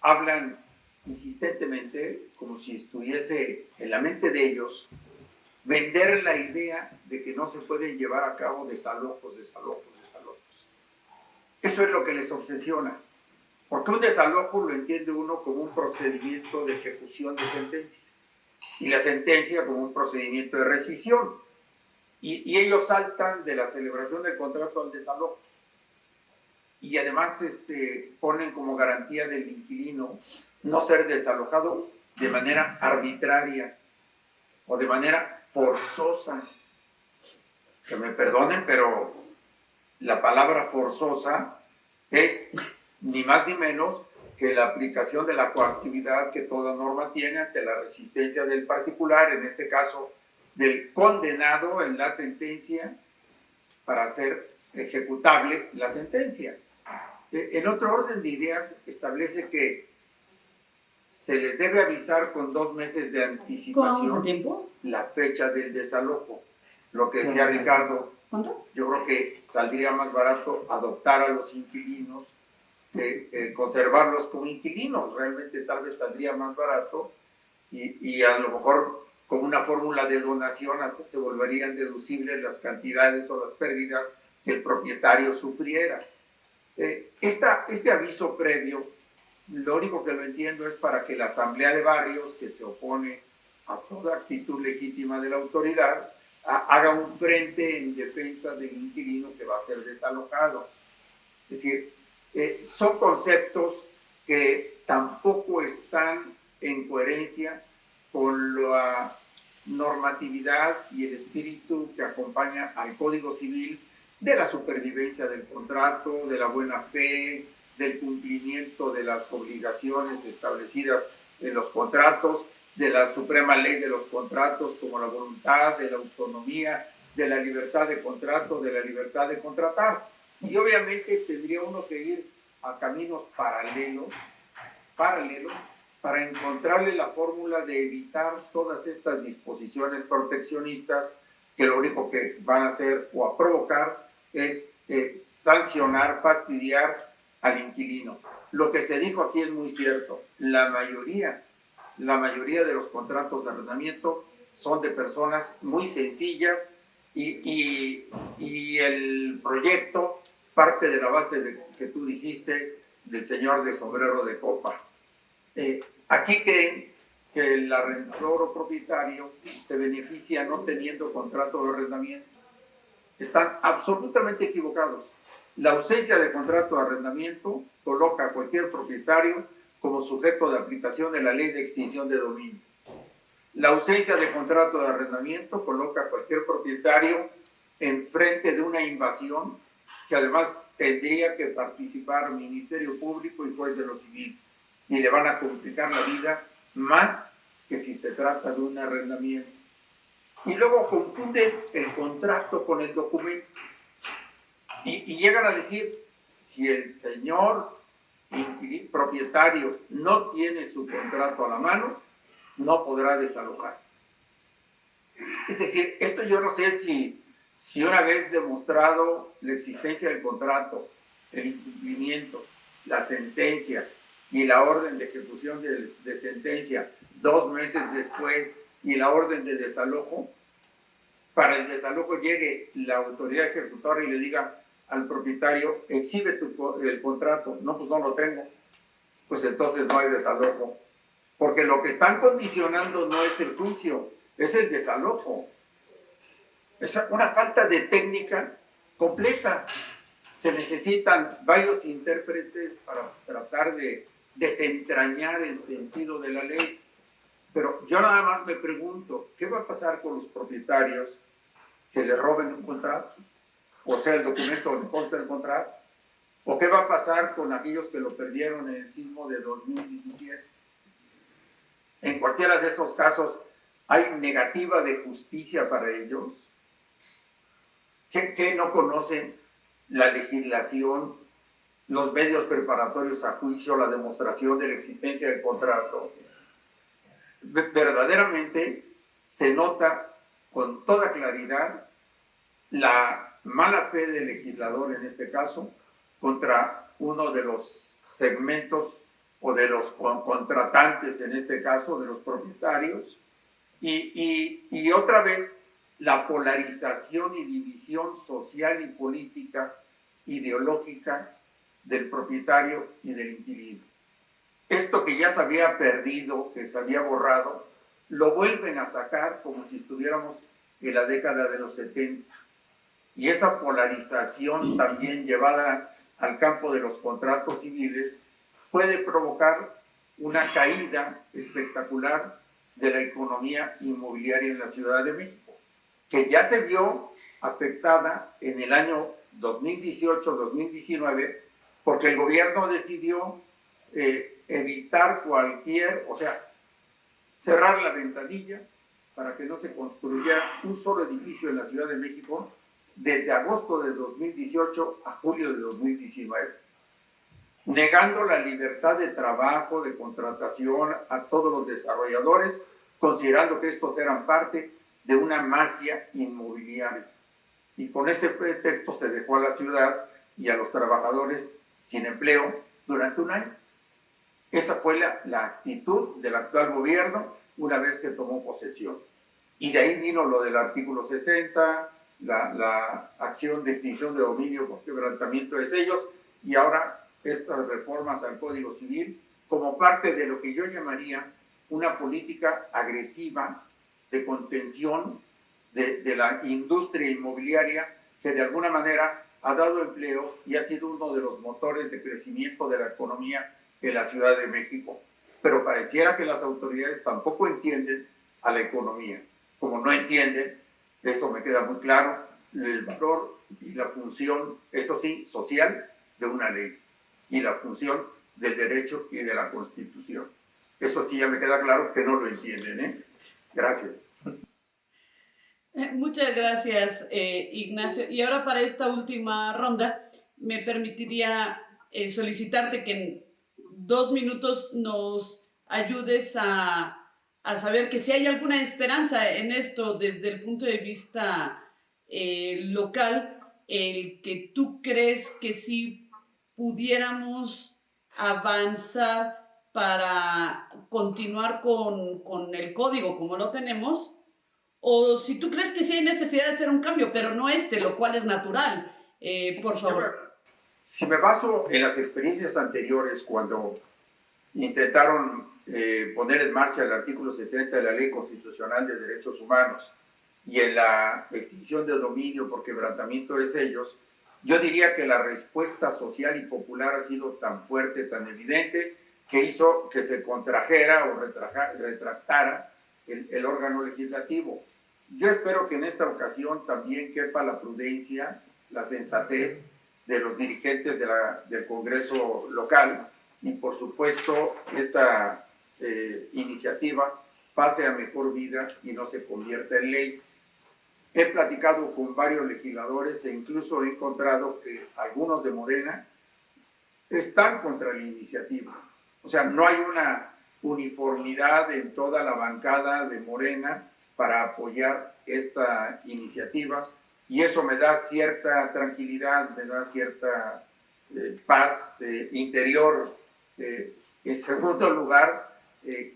Speaker 3: hablan insistentemente, como si estuviese en la mente de ellos, vender la idea de que no se pueden llevar a cabo desalojos. Eso es lo que les obsesiona, porque un desalojo lo entiende uno como un procedimiento de ejecución de sentencia y la sentencia como un procedimiento de rescisión. Y ellos saltan de la celebración del contrato al desalojo. Y además ponen como garantía del inquilino no ser desalojado de manera arbitraria o de manera forzosa. Que me perdonen, pero la palabra forzosa es ni más ni menos que la aplicación de la coactividad que toda norma tiene ante la resistencia del particular, en este caso del condenado en la sentencia, para hacer ejecutable la sentencia. En otro orden de ideas, establece que se les debe avisar con 2 meses de anticipación la fecha del desalojo. Lo que decía Ricardo,
Speaker 1: ¿cuánto?
Speaker 3: Yo creo que saldría más barato adoptar a los inquilinos que conservarlos como inquilinos. Realmente tal vez saldría más barato y a lo mejor con una fórmula de donación hasta se volverían deducibles las cantidades o las pérdidas que el propietario sufriera. Este aviso previo, lo único que lo entiendo es para que la asamblea de barrios, que se opone a toda actitud legítima de la autoridad, haga un frente en defensa del inquilino que va a ser desalojado. Es decir, son conceptos que tampoco están en coherencia con la normatividad y el espíritu que acompaña al Código Civil de la supervivencia del contrato, de la buena fe, del cumplimiento de las obligaciones establecidas en los contratos, de la suprema ley de los contratos como la voluntad, de la autonomía, de la libertad de contrato, de la libertad de contratar. Y obviamente tendría uno que ir a caminos paralelos para encontrarle la fórmula de evitar todas estas disposiciones proteccionistas que lo único que van a hacer o a provocar es sancionar, fastidiar al inquilino. Lo que se dijo aquí es muy cierto. La mayoría de los contratos de arrendamiento son de personas muy sencillas y el proyecto parte de la base que tú dijiste del señor de sombrero de copa. Aquí creen que el arrendador o propietario se beneficia no teniendo contrato de arrendamiento. Están absolutamente equivocados. La ausencia de contrato de arrendamiento coloca a cualquier propietario como sujeto de aplicación de la ley de extinción de dominio. La ausencia de contrato de arrendamiento coloca a cualquier propietario en frente de una invasión que además tendría que participar Ministerio Público y Juez de lo Civil, y le van a complicar la vida más que si se trata de un arrendamiento. Y luego confunden el contrato con el documento y llegan a decir, si el señor propietario no tiene su contrato a la mano, no podrá desalojar. Es decir, esto yo no sé si una vez demostrado la existencia del contrato, el incumplimiento, la sentencia y la orden de ejecución de sentencia 2 meses después y la orden de desalojo, para el desalojo llegue la autoridad ejecutora y le diga al propietario, exhibe el contrato. No, pues no lo tengo. Pues entonces no hay desalojo. Porque lo que están condicionando no es el juicio, es el desalojo. Es una falta de técnica completa. Se necesitan varios intérpretes para tratar de desentrañar el sentido de la ley. Pero yo nada más me pregunto, ¿qué va a pasar con los propietarios que le roben un contrato? O sea, el documento donde consta el contrato. ¿O qué va a pasar con aquellos que lo perdieron en el sismo de 2017? En cualquiera de esos casos, ¿hay negativa de justicia para ellos? ¿Qué no conocen la legislación, los medios preparatorios a juicio, la demostración de la existencia del contrato? Verdaderamente se nota con toda claridad la mala fe del legislador en este caso contra uno de los segmentos o de los contratantes, en este caso de los propietarios, y otra vez la polarización y división social y política ideológica del propietario y del inquilino. Esto que ya se había perdido, que se había borrado, lo vuelven a sacar como si estuviéramos en la década de los 70. Y esa polarización también llevada al campo de los contratos civiles puede provocar una caída espectacular de la economía inmobiliaria en la Ciudad de México, que ya se vio afectada en el año 2018-2019 porque el gobierno decidió evitar cualquier, o sea, cerrar la ventanilla para que no se construyera un solo edificio en la Ciudad de México desde agosto de 2018 a julio de 2019, negando la libertad de trabajo, de contratación a todos los desarrolladores, considerando que estos eran parte de una mafia inmobiliaria. Y con ese pretexto se dejó a la ciudad y a los trabajadores sin empleo durante un año. Esa fue la actitud del actual gobierno una vez que tomó posesión. Y de ahí vino lo del artículo 60, la acción de extinción de dominio por quebrantamiento de sellos, y ahora estas reformas al Código Civil como parte de lo que yo llamaría una política agresiva de contención de la industria inmobiliaria que de alguna manera ha dado empleos y ha sido uno de los motores de crecimiento de la economía de la Ciudad de México. Pero pareciera que las autoridades tampoco entienden a la economía. Como no entienden, eso me queda muy claro, el valor y la función, eso sí, social de una ley y la función del derecho y de la Constitución. Eso sí ya me queda claro que no lo entienden, ¿eh? Gracias.
Speaker 1: Muchas gracias, Ignacio. Y ahora para esta última ronda, me permitiría solicitarte que en 2 minutos nos ayudes a saber que si hay alguna esperanza en esto desde el punto de vista local, el que tú crees que sí pudiéramos avanzar para continuar con el código como lo tenemos, o si tú crees que sí hay necesidad de hacer un cambio, pero no lo cual es natural. Por favor.
Speaker 3: Si me baso en las experiencias anteriores, cuando intentaron poner en marcha el artículo 60 de la Ley Constitucional de Derechos Humanos y en la extinción de dominio por quebrantamiento de sellos, Yo diría que la respuesta social y popular ha sido tan fuerte, tan evidente, que hizo que se contrajera o retractara el órgano legislativo. Yo espero que en esta ocasión también quepa la prudencia, la sensatez de los dirigentes del Congreso local y, por supuesto, esta iniciativa pase a mejor vida y no se convierta en ley. He platicado con varios legisladores e incluso he encontrado que algunos de Morena están contra la iniciativa. O sea, no hay una uniformidad en toda la bancada de Morena para apoyar esta iniciativa y eso me da cierta tranquilidad, me da cierta paz interior. En segundo lugar,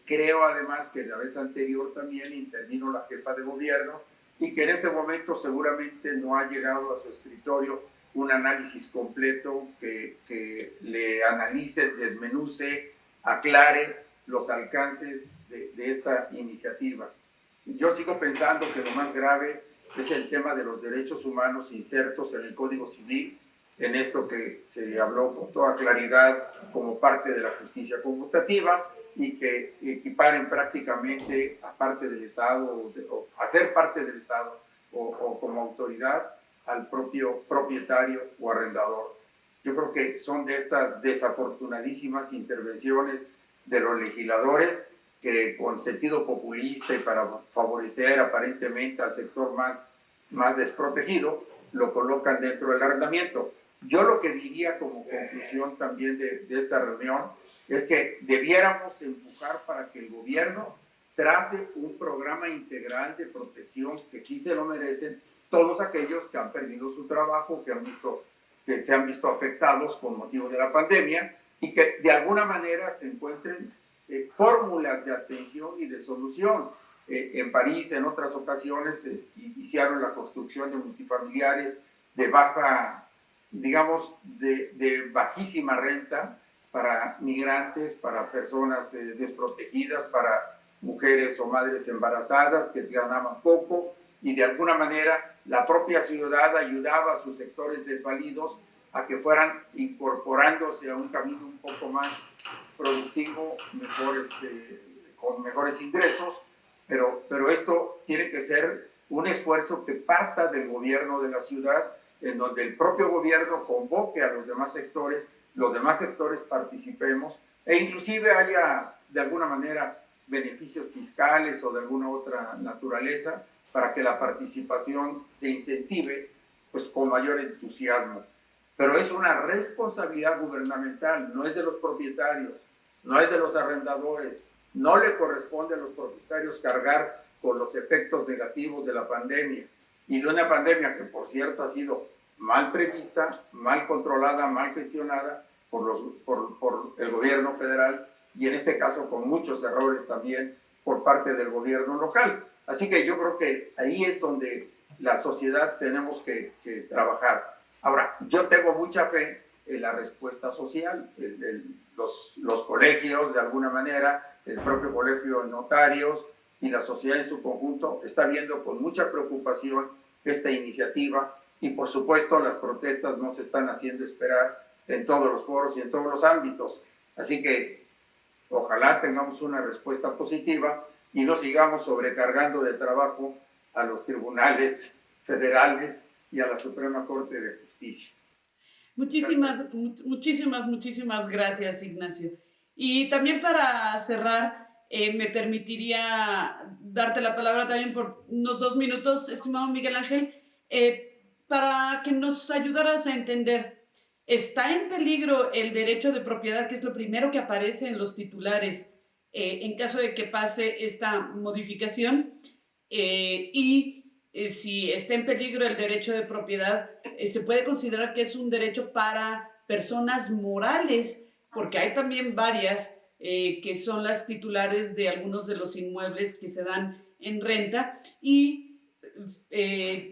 Speaker 3: creo además que la vez anterior también intervino la jefa de gobierno y que en este momento seguramente no ha llegado a su escritorio un análisis completo que le analice, desmenuce, aclare los alcances de esta iniciativa. Yo sigo pensando que lo más grave es el tema de los derechos humanos insertos en el Código Civil, en esto que se habló con toda claridad como parte de la justicia conmutativa y que equiparen prácticamente a parte del Estado, o a ser parte del Estado o como autoridad al propio propietario o arrendador. Yo creo que son de estas desafortunadísimas intervenciones de los legisladores que con sentido populista y para favorecer aparentemente al sector más desprotegido, lo colocan dentro del arrendamiento. Yo lo que diría como conclusión también de esta reunión es que debiéramos empujar para que el gobierno trace un programa integral de protección que sí se lo merecen todos aquellos que han perdido su trabajo, que se han visto afectados con motivo de la pandemia y que de alguna manera se encuentren fórmulas de atención y de solución. En París, en otras ocasiones, iniciaron la construcción de multifamiliares de baja, digamos, de bajísima renta para migrantes, para personas desprotegidas, para mujeres o madres embarazadas que ganaban poco y de alguna manera la propia ciudad ayudaba a sus sectores desvalidos a que fueran incorporándose a un camino un poco más productivo, con mejores ingresos, pero esto tiene que ser un esfuerzo que parta del gobierno de la ciudad, en donde el propio gobierno convoque a los demás sectores participemos e inclusive haya de alguna manera beneficios fiscales o de alguna otra naturaleza para que la participación se incentive pues con mayor entusiasmo. Pero es una responsabilidad gubernamental, no es de los propietarios, no es de los arrendadores, no le corresponde a los propietarios cargar con los efectos negativos de la pandemia y de una pandemia que por cierto ha sido mal prevista, mal controlada, mal gestionada por el gobierno federal y en este caso con muchos errores también por parte del gobierno local. Así que yo creo que ahí es donde la sociedad tenemos que trabajar. Ahora, yo tengo mucha fe en la respuesta social, los colegios de alguna manera, el propio colegio de notarios y la sociedad en su conjunto está viendo con mucha preocupación esta iniciativa y por supuesto las protestas no se están haciendo esperar en todos los foros y en todos los ámbitos. Así que ojalá tengamos una respuesta positiva y no sigamos sobrecargando de trabajo a los tribunales federales y a la Suprema Corte de Justicia.
Speaker 1: Muchísimas gracias, Ignacio. Y también para cerrar, me permitiría darte la palabra también por unos 2 minutos, estimado Miguel Ángel, para que nos ayudaras a entender, ¿está en peligro el derecho de propiedad, que es lo primero que aparece en los titulares en caso de que pase esta modificación? Si está en peligro el derecho de propiedad, se puede considerar que es un derecho para personas morales, porque hay también varias que son las titulares de algunos de los inmuebles que se dan en renta. Y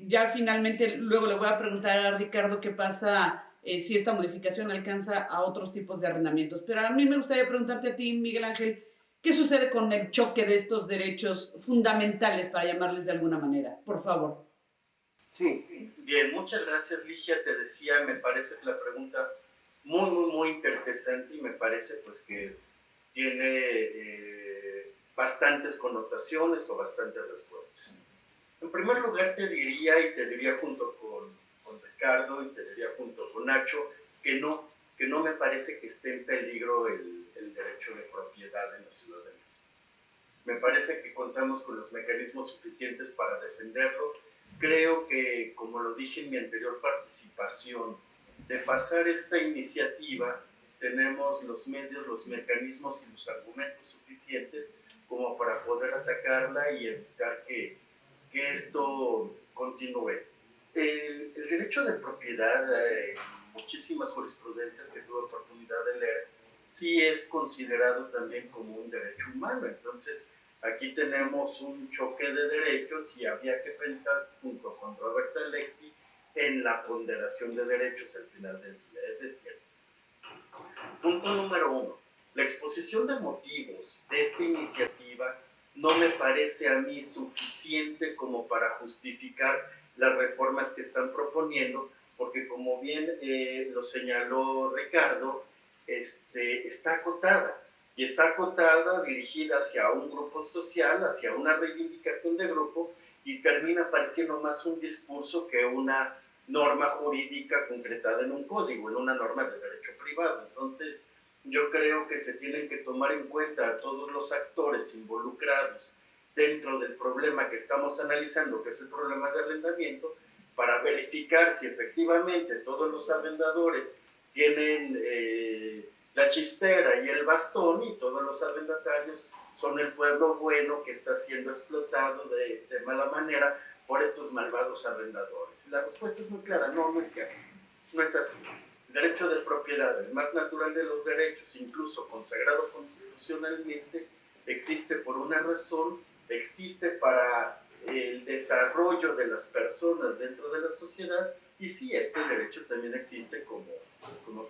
Speaker 1: ya finalmente luego le voy a preguntar a Ricardo qué pasa si esta modificación alcanza a otros tipos de arrendamientos. Pero a mí me gustaría preguntarte a ti, Miguel Ángel, ¿qué sucede con el choque de estos derechos fundamentales, para llamarles de alguna manera? Por favor.
Speaker 4: Sí,
Speaker 2: Bien, muchas gracias, Ligia. Te decía, me parece la pregunta muy interesante y me parece pues que tiene bastantes connotaciones o bastantes respuestas. En primer lugar te diría junto con Ricardo y te diría junto con Nacho que no me parece que esté en peligro el derecho de propiedad en la Ciudad de México. Me parece que contamos con los mecanismos suficientes para defenderlo. Creo que, como lo dije en mi anterior participación, de pasar esta iniciativa, tenemos los medios, los mecanismos y los argumentos suficientes como para poder atacarla y evitar que esto continúe. El derecho de propiedad, muchísimas jurisprudencias que tuve oportunidad de leer, sí es considerado también como un derecho humano. Entonces, aquí tenemos un choque de derechos y había que pensar junto con Robert Alexi en la ponderación de derechos al final del día. Es decir, punto número 1, la exposición de motivos de esta iniciativa no me parece a mí suficiente como para justificar las reformas que están proponiendo, porque como bien lo señaló Ricardo, está acotada. Y está acotada, dirigida hacia un grupo social, hacia una reivindicación de grupo, y termina pareciendo más un discurso que una norma jurídica concretada en un código, en una norma de derecho privado. Entonces, yo creo que se tienen que tomar en cuenta a todos los actores involucrados dentro del problema que estamos analizando, que es el problema de arrendamiento, para verificar si efectivamente todos los arrendadores tienen la chistera y el bastón y todos los arrendatarios son el pueblo bueno que está siendo explotado de mala manera por estos malvados arrendadores. La respuesta es muy clara, no es cierto, no es así. El derecho de propiedad, el más natural de los derechos, incluso consagrado constitucionalmente, existe por una razón, existe para el desarrollo de las personas dentro de la sociedad, y sí, este derecho también existe como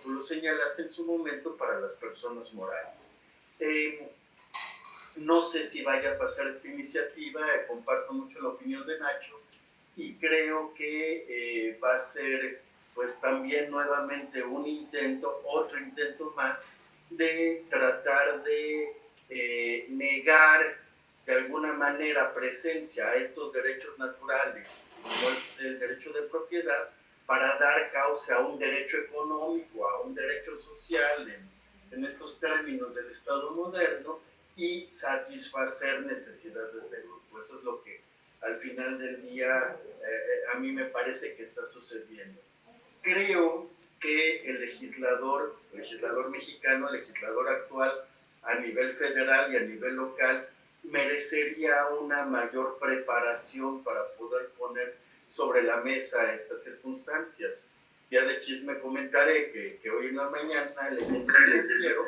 Speaker 2: tú lo señalaste en su momento, para las personas morales. No sé si vaya a pasar esta iniciativa, comparto mucho la opinión de Nacho, y creo que va a ser pues también nuevamente un intento, otro intento más, de tratar de negar de alguna manera presencia a estos derechos naturales, como es el derecho de propiedad, para dar causa a un derecho económico, a un derecho social en estos términos del Estado moderno, y satisfacer necesidades de grupo. Eso es lo que al final del día a mí me parece que está sucediendo. Creo que el legislador mexicano, el legislador actual a nivel federal y a nivel local, merecería una mayor preparación para poder poner sobre la mesa estas circunstancias. Ya de chisme comentaré que hoy en la mañana, leyendo el financiero,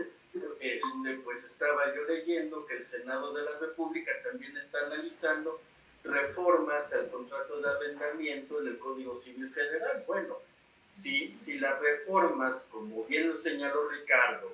Speaker 2: pues estaba yo leyendo que el Senado de la República también está analizando reformas al contrato de arrendamiento en el Código Civil Federal. Bueno, si las reformas, como bien lo señaló Ricardo,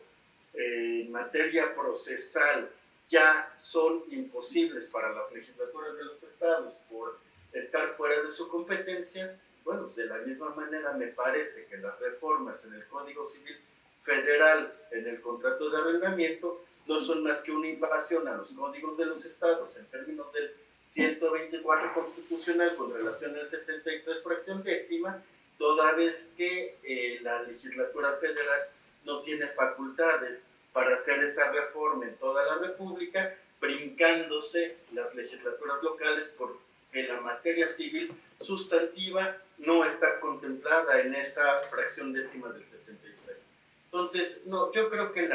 Speaker 2: en materia procesal ya son imposibles para las legislaturas de los estados por estar fuera de su competencia, bueno, pues de la misma manera me parece que las reformas en el Código Civil Federal, en el contrato de arrendamiento, no son más que una invasión a los códigos de los estados en términos del 124 constitucional con relación al 73 fracción décima, toda vez que la legislatura federal no tiene facultades para hacer esa reforma en toda la República, brincándose las legislaturas locales porque la materia civil sustantiva no está contemplada en esa fracción décima del 73. Entonces, no, yo creo que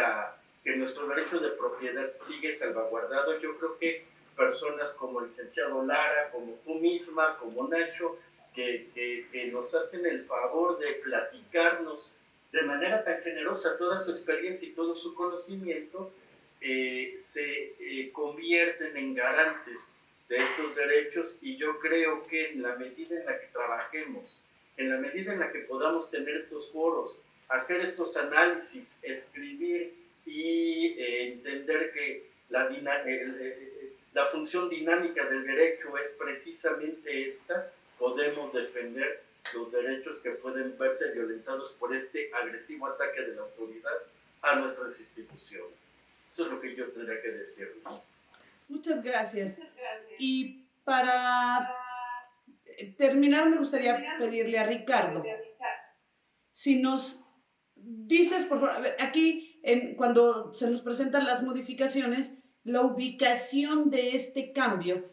Speaker 2: nuestro derecho de propiedad sigue salvaguardado. Yo creo que personas como el licenciado Lara, como tú misma, como Nacho, que nos hacen el favor de platicarnos de manera tan generosa toda su experiencia y todo su conocimiento, se convierten en garantes de estos derechos, y yo creo que en la medida en la que trabajemos, en la medida en la que podamos tener estos foros, hacer estos análisis, escribir y entender que la función dinámica del derecho es precisamente esta, podemos defender los derechos que pueden verse violentados por este agresivo ataque de la autoridad a nuestras instituciones. Eso es lo que yo tendría que decir.
Speaker 1: Muchas gracias. Y para terminar, me gustaría pedirle a Ricardo, si nos dices, por favor, a ver, aquí cuando se nos presentan las modificaciones, la ubicación de este cambio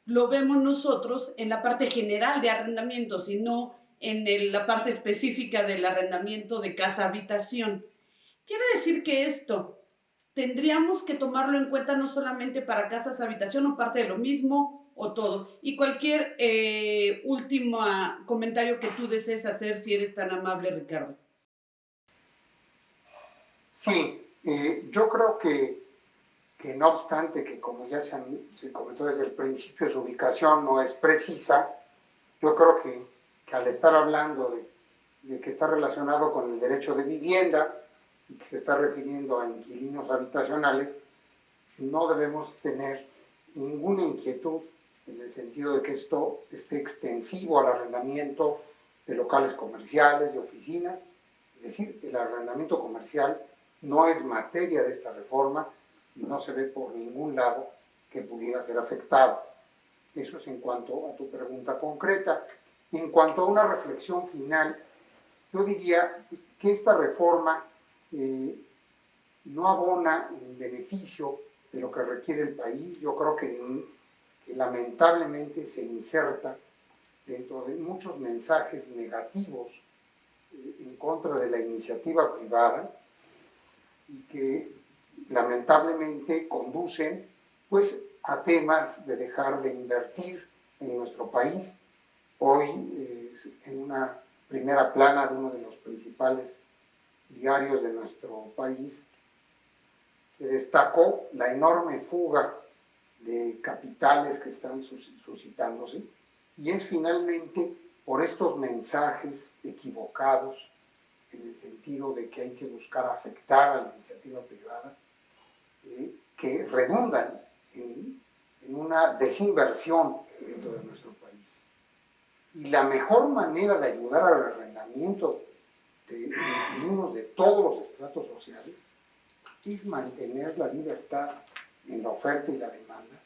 Speaker 1: lo vemos nosotros en la parte general de arrendamientos y no en la parte específica del arrendamiento de casa-habitación. Quiere decir que esto tendríamos que tomarlo en cuenta no solamente para casas-habitación o parte de lo mismo o todo. Y cualquier último comentario que tú desees hacer, si eres tan amable, Ricardo.
Speaker 4: Sí, yo creo que no obstante que, como ya se comentó desde el principio, su ubicación no es precisa, yo creo que al estar hablando de que está relacionado con el derecho de vivienda y que se está refiriendo a inquilinos habitacionales, no debemos tener ninguna inquietud en el sentido de que esto esté extensivo al arrendamiento de locales comerciales, de oficinas. Es decir, el arrendamiento comercial no es materia de esta reforma y no se ve por ningún lado que pudiera ser afectado. Eso es en cuanto a tu pregunta concreta. En cuanto a una reflexión final, yo diría que esta reforma no abona en beneficio de lo que requiere el país. Yo creo que lamentablemente se inserta dentro de muchos mensajes negativos en contra de la iniciativa privada y que lamentablemente conducen pues a temas de dejar de invertir en nuestro país. Hoy en una primera plana de uno de los principales diarios de nuestro país se destacó la enorme fuga de capitales que están suscitándose y es finalmente por estos mensajes equivocados en el sentido de que hay que buscar afectar a la iniciativa privada que redundan en una desinversión dentro de nuestro país. Y la mejor manera de ayudar al arrendamiento de inquilinos de todos los estratos sociales es mantener la libertad en la oferta y la demanda.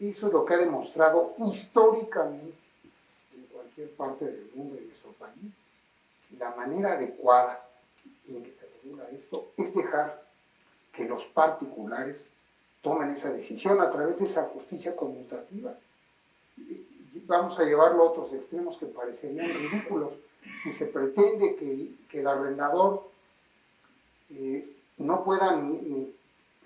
Speaker 4: Eso es lo que ha demostrado históricamente en cualquier parte del mundo y de nuestro país. Y la manera adecuada en que se regula esto es dejar que los particulares tomen esa decisión a través de esa justicia conmutativa. Vamos a llevarlo a otros extremos que parecerían ridículos. Si se pretende que el arrendador no pueda ni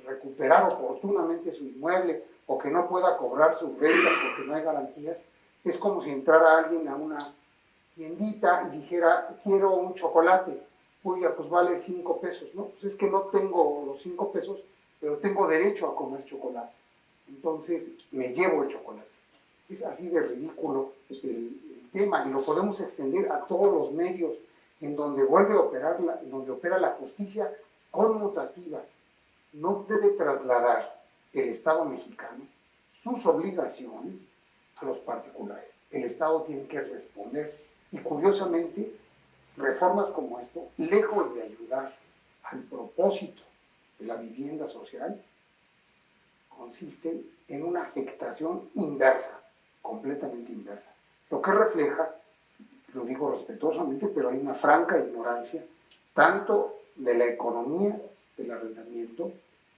Speaker 4: recuperar oportunamente su inmueble o que no pueda cobrar sus rentas porque no hay garantías, es como si entrara alguien a una tiendita y dijera, quiero un chocolate. Oiga, pues vale 5 pesos, ¿no? Pues es que no tengo los 5 pesos, pero tengo derecho a comer chocolate. Entonces me llevo el chocolate. Es así de ridículo el tema y lo podemos extender a todos los medios en donde donde opera la justicia conmutativa. No debe trasladar el Estado mexicano sus obligaciones a los particulares. El Estado tiene que responder y curiosamente reformas como esto, lejos de ayudar al propósito de la vivienda social, consiste en una afectación inversa, completamente inversa. Lo que refleja, lo digo respetuosamente, pero hay una franca ignorancia tanto de la economía del arrendamiento,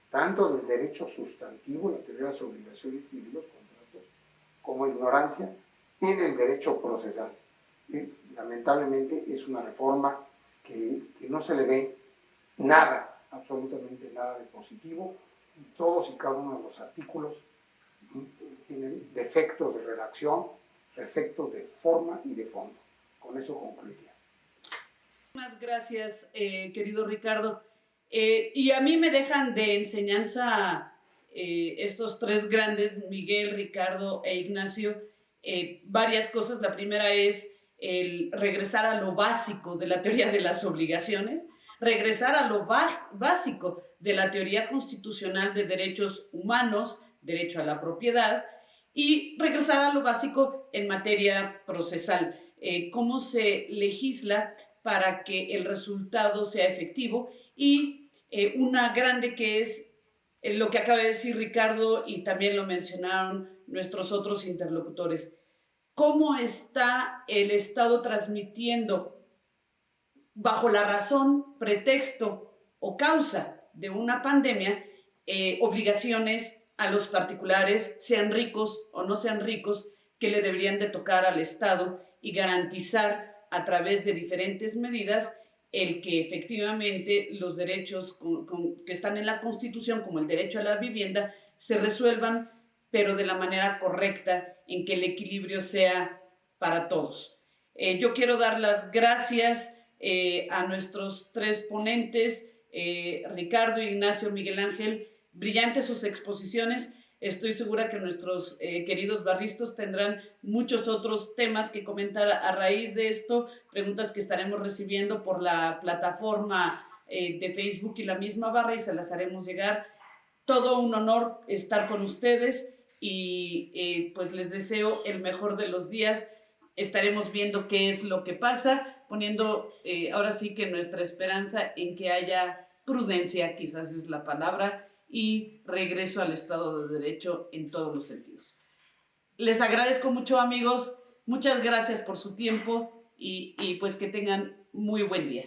Speaker 4: tanto del derecho sustantivo, la teoría de las obligaciones y de los contratos, como ignorancia en el derecho procesal. Lamentablemente es una reforma que no se le ve nada, absolutamente nada de positivo, y todos y cada uno de los artículos tienen defectos de redacción, defectos de forma y de fondo. Con eso concluiría.
Speaker 1: Muchas gracias, querido Ricardo. Y a mí me dejan de enseñanza estos tres grandes, Miguel, Ricardo e Ignacio, varias cosas. La primera es el regresar a lo básico de la teoría de las obligaciones, regresar a lo básico de la teoría constitucional de derechos humanos, derecho a la propiedad, y regresar a lo básico en materia procesal. Cómo se legisla para que el resultado sea efectivo y una grande que es lo que acaba de decir Ricardo y también lo mencionaron nuestros otros interlocutores. ¿Cómo está el Estado transmitiendo bajo la razón, pretexto o causa de una pandemia obligaciones a los particulares, sean ricos o no sean ricos, que le deberían de tocar al Estado y garantizar a través de diferentes medidas el que efectivamente los derechos que están en la Constitución, como el derecho a la vivienda, se resuelvan, pero de la manera correcta, en que el equilibrio sea para todos. Yo quiero dar las gracias a nuestros tres ponentes, Ricardo, Ignacio, Miguel Ángel. Brillantes sus exposiciones. Estoy segura que nuestros queridos barristas tendrán muchos otros temas que comentar a raíz de esto, preguntas que estaremos recibiendo por la plataforma de Facebook y la misma barra, y se las haremos llegar. Todo un honor estar con ustedes y pues les deseo el mejor de los días. Estaremos viendo qué es lo que pasa, poniendo ahora sí que nuestra esperanza en que haya prudencia, quizás es la palabra, y regreso al Estado de Derecho en todos los sentidos. Les agradezco mucho, amigos. Muchas gracias por su tiempo y pues que tengan muy buen día.